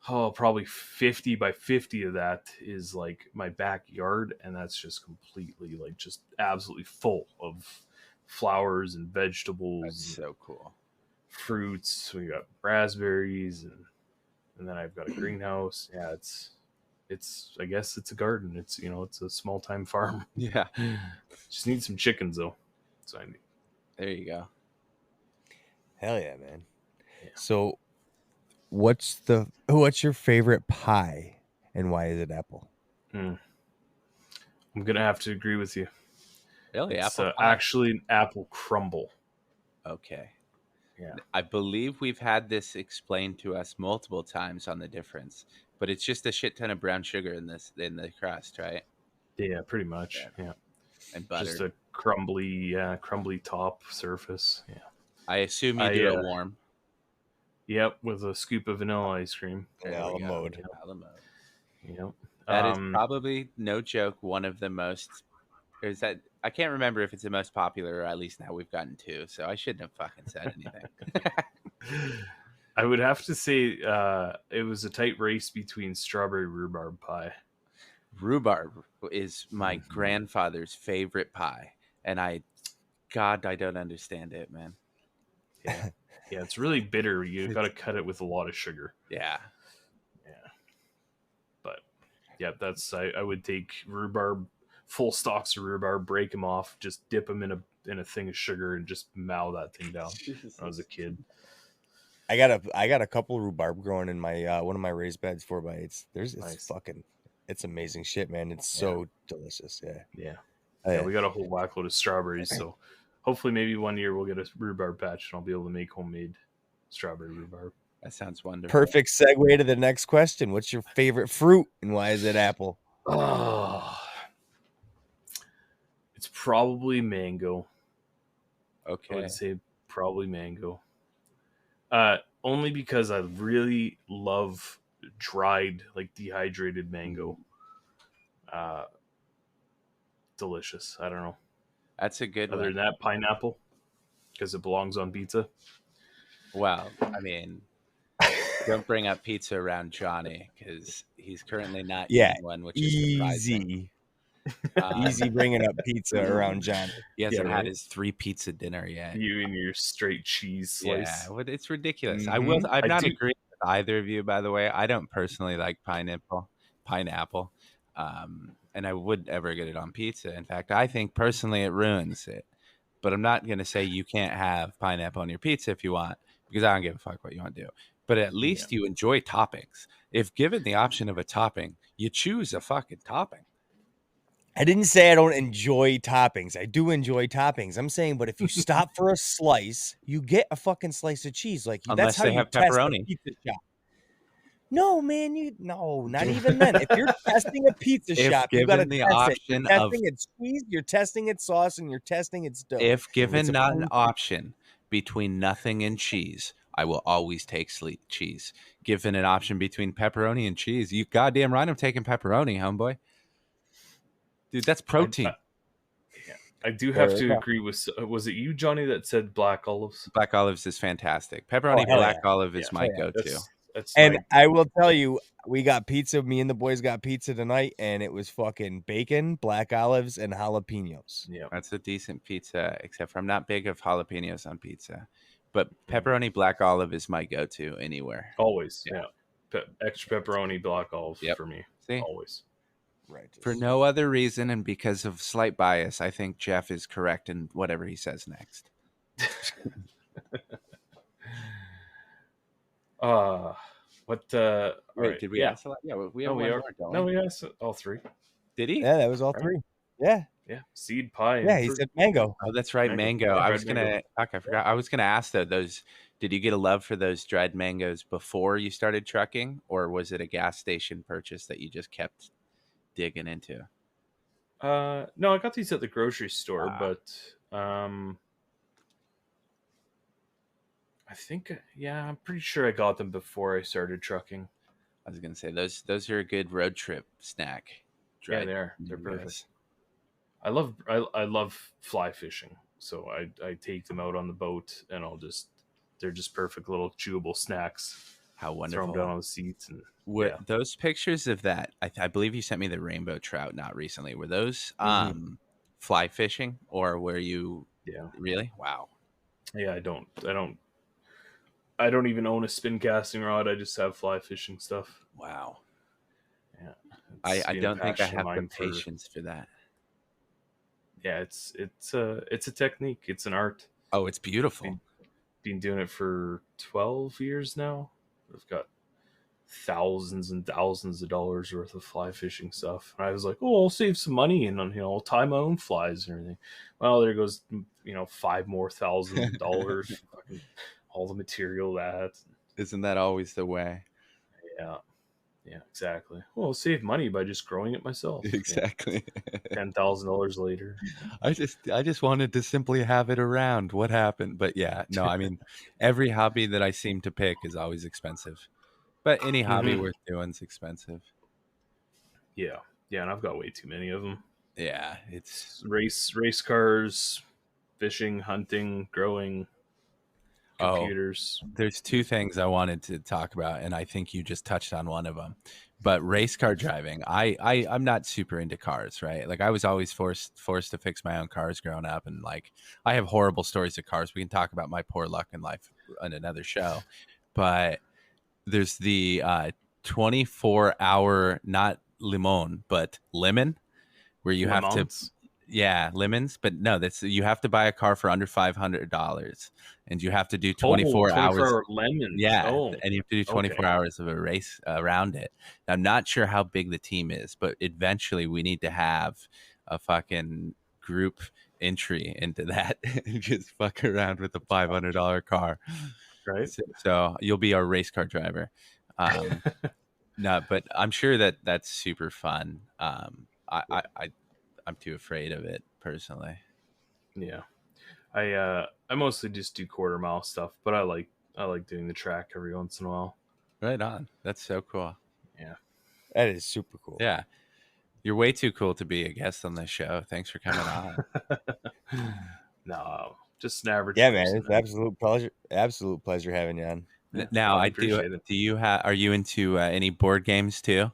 probably 50 by 50 of that is like my backyard, and that's just completely, like, just absolutely full of flowers and vegetables. That's so cool. Fruits. We got raspberries, and then I've got a greenhouse. Yeah, it's I guess it's a garden. It's it's a small time farm. Yeah. Just need some chickens though. So I need. There you go. Hell yeah, man. Yeah. So what's your favorite pie, and why is it apple? I'm gonna have to agree with you. Really? It's Apple pie? actually an apple crumble. Okay. Yeah. I believe we've had this explained to us multiple times on the difference, but it's just a shit ton of brown sugar in the crust, right? Yeah, pretty much. Yeah. And butter. Just a crumbly top surface. Yeah. I assume you do it I, warm. Yep, with a scoop of vanilla ice cream. There A we la go. mode. A la mode. Yep. That is probably, no joke, one of the most. I can't remember if it's the most popular, or at least now we've gotten 2. So I shouldn't have fucking said anything. I would have to say it was a tight race between strawberry rhubarb pie. Rhubarb is my grandfather's favorite pie, and I don't understand it, man. Yeah, yeah, it's really bitter. You got to cut it with a lot of sugar. Yeah. But yeah, I would take rhubarb, full stalks of rhubarb, break them off, just dip them in a thing of sugar, and just mow that thing down. When I was a kid. I got a couple rhubarb growing in my one of my raised beds, 4x8s. Nice. It's amazing shit, man. It's so delicious. Yeah. Yeah. Oh, Yeah, we got a whole whackload of strawberries, so hopefully maybe one year we'll get a rhubarb patch and I'll be able to make homemade strawberry rhubarb. That sounds wonderful. Perfect segue to the next question. What's your favorite fruit, and why is it apple? Oh, it's probably mango. I Okay. would say probably mango. Only because I really love dried, like dehydrated mango. Delicious. I don't know. That's a good Other one. than that, pineapple, because it belongs on pizza. Well, I mean, don't bring up pizza around Johnny because he's currently not Yeah, eating one, which is surprising. easy. Um, Easy bringing up pizza around Johnny. he hasn't Yeah, had right. his 3 pizza dinner yet. You and your straight cheese slice. Yeah, it's ridiculous. Mhm. I'm I not do- agreeing with either of you, by the way. I don't personally like pineapple, and I would ever get it on pizza. In fact, I think personally it ruins it. But I'm not going to say you can't have pineapple on your pizza if you want, because I don't give a fuck what you want to do. But at least you enjoy toppings. If given the option of a topping, you choose a fucking topping. I didn't say I don't enjoy toppings. I do enjoy toppings. I'm saying, but if you stop for a slice, you get a fucking slice of cheese. Like that's Unless how they you have test a pepperoni. pizza shop. No, man, not even then. If you're testing a pizza If shop, you got to given the test it. You're option of testing its cheese, you're testing its sauce, and you're testing its dough. If It's given a not an food- option between nothing and cheese, I will always take cheese. Given an option between pepperoni and cheese, you goddamn right I'm taking pepperoni, homeboy. Dude, that's protein. I do have There to you go. agree with. Was it you, Johnny, that said black olives? Black olives is fantastic. Pepperoni hell black yeah. olive is Yeah. my Oh, yeah. go-to. That's And my- I will tell you, we got pizza. Me and the boys got pizza tonight, and it was fucking bacon, black olives, and jalapenos. yeah. That's a decent pizza, except for I'm not big of jalapenos on pizza. But pepperoni black olive is my go-to anywhere. Always. Yeah. Yeah. Extra pepperoni, black olive Yep. for me. See? Always. Right. For no other reason and because of slight bias, I think Jeff is correct in whatever he says next. What? All Wait, right. did we Yeah. ask a lot? Yeah, we have No, we one are. more going. No, we asked all three. Did he? Yeah, that was all Right. three. Yeah, Yeah. Seed pie. and yeah. He fruit. said mango. Oh, that's right, Mango. mango. Yeah, I dried was gonna. mango. Fuck, I forgot. I was gonna ask though. Those. Did you get a love for those dried mangoes before you started trucking, or was it a gas station purchase that you just kept digging into? No, I got these at the grocery store, Ah. but I think I'm pretty sure I got them before I started trucking. I was gonna say those are a good road trip snack. Yeah, they are. They're mangoes. perfect. I love fly fishing, so I take them out on the boat, and they're just perfect little chewable snacks. How Throw wonderful! them down on the seats, and Were yeah. those pictures of that? I believe you sent me the rainbow trout not recently. Were those fly fishing or were you yeah, really? Wow. yeah. I don't even own a spin casting rod. I just have fly fishing stuff. Wow. Yeah, I been a don't think I passion of have the mine for- patience for that. Yeah, it's a technique. It's an art. Oh, it's beautiful. Been doing it for 12 years now. I've got thousands and thousands of dollars worth of fly fishing stuff. And I was like, oh, I'll save some money and I'll tie my own flies and everything. Well, there goes $5,000 more dollars, fucking all the material that. Isn't that always the way? Yeah, exactly. Well, I'll save money by just growing it myself. Exactly. $10,000 later. I just wanted to simply have it around. What happened? But yeah, no, I mean, every hobby that I seem to pick is always expensive. But any hobby worth doing is expensive. Yeah, and I've got way too many of them. Yeah, it's Race cars, fishing, hunting, growing, computers. There's two things I wanted to talk about, and I think you just touched on one of them. But race car driving, I'm not super into cars, right? Like I was always forced to fix my own cars growing up, and like I have horrible stories of cars. We can talk about my poor luck in life on another show. But there's the 24-hour, not limon, but lemon, where you have to. Lemons? Yeah, lemons, but no, you have to buy a car for under $500, and you have to do 24 hours. 24-hour lemons. Yeah, Oh, and you have to do 24 hours of a race around it. I'm not sure how big the team is, but eventually we need to have a fucking group entry into that and just fuck around with a $500 car. right. So you'll be our race car driver. No, but I'm sure that's super fun. I'm too afraid of it personally. Yeah. I mostly just do quarter mile stuff, but I like doing the track every once in a while. Right on. That's so cool. Yeah. That is super cool. Yeah. You're way too cool to be a guest on this show. Thanks for coming on. No, just an average. Yeah, man, person, it's absolute pleasure. Absolute pleasure having you on. Yeah, Now, well, I I do. appreciate it. Do you have? Are you into any board games too?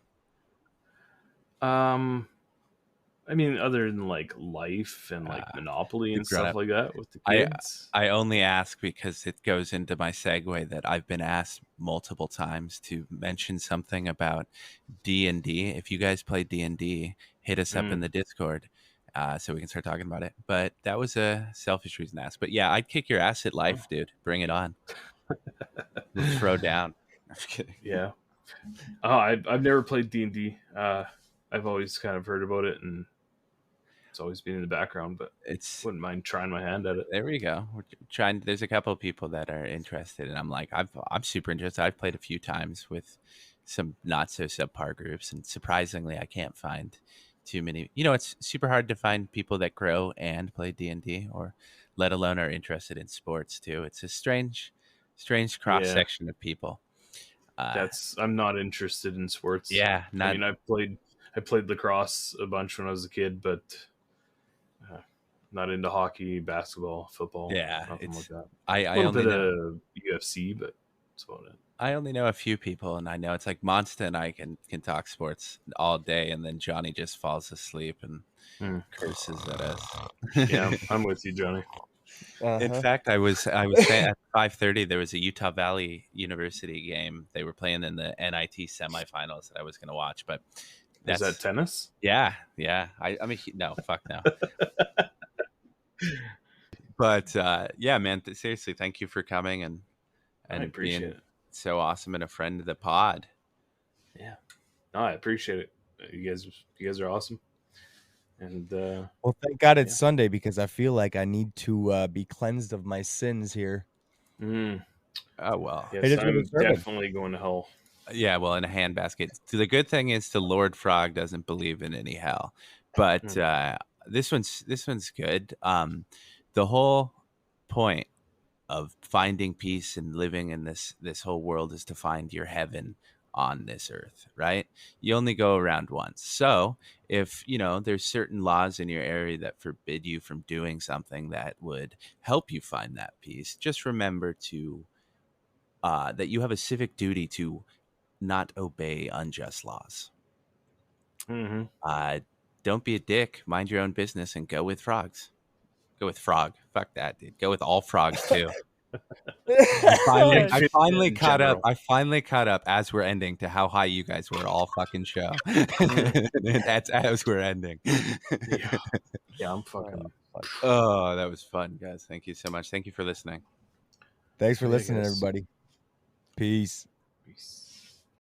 I mean, other than like Life and like Monopoly and you've grown stuff up. like that with the I kids. I only ask because it goes into my segue that I've been asked multiple times to mention something about D&D. If you guys play D&D, hit us up in the Discord so we can start talking about it. But that was a selfish reason to ask. But yeah, I'd kick your ass at Life, dude. Bring it on. We'll throw down. I'm just kidding. Yeah. Oh, I've never played D&D. I've always kind of heard about it, and it's always been in the background, but It's wouldn't mind trying my hand at it. there we go. We're trying. There's a couple of people that are interested, and I'm like, I'm super interested. I've played a few times with some not so subpar groups, and surprisingly, I can't find too many. You know, it's super hard to find people that grow and play D&D, or let alone are interested in sports too. It's a strange cross section of people. I'm not interested in sports. Yeah, I mean, I played lacrosse a bunch when I was a kid, but not into hockey, basketball, football. Yeah, nothing like that. I A little only bit know, of UFC, but that's about it. I only know a few people, and I know it's like Monsta and I can talk sports all day, and then Johnny just falls asleep and curses at us. Yeah, I'm with you, Johnny. In fact, I was saying at 5:30 there was a Utah Valley University game. They were playing in the NIT semifinals that I was going to watch, but Is that tennis? Yeah. I mean, no, fuck no. But yeah, man, seriously, thank you for coming and I appreciate being it. so awesome and a friend of the pod. Yeah, no, I appreciate it. You guys are awesome. And well, thank God it's Sunday because I feel like I need to be cleansed of my sins here. Oh well, yes, I'm definitely going to hell. Yeah, well, in a handbasket. The good thing is the Lord Frog doesn't believe in any hell, but this one's good. The whole point of finding peace and living in this whole world is to find your heaven on this earth, right? You only go around once. So if there's certain laws in your area that forbid you from doing something that would help you find that peace, just remember to that you have a civic duty to not obey unjust laws. Don't be a dick. Mind your own business and go with frogs. Go with frog. Fuck that, dude. Go with all frogs too. I finally caught up. I finally caught up as we're ending to how high you guys were all fucking show. That's as we're ending. Yeah, I'm fucking. Oh, that was fun, guys. Thank you so much. Thank you for listening. Thanks for listening, everybody. Peace.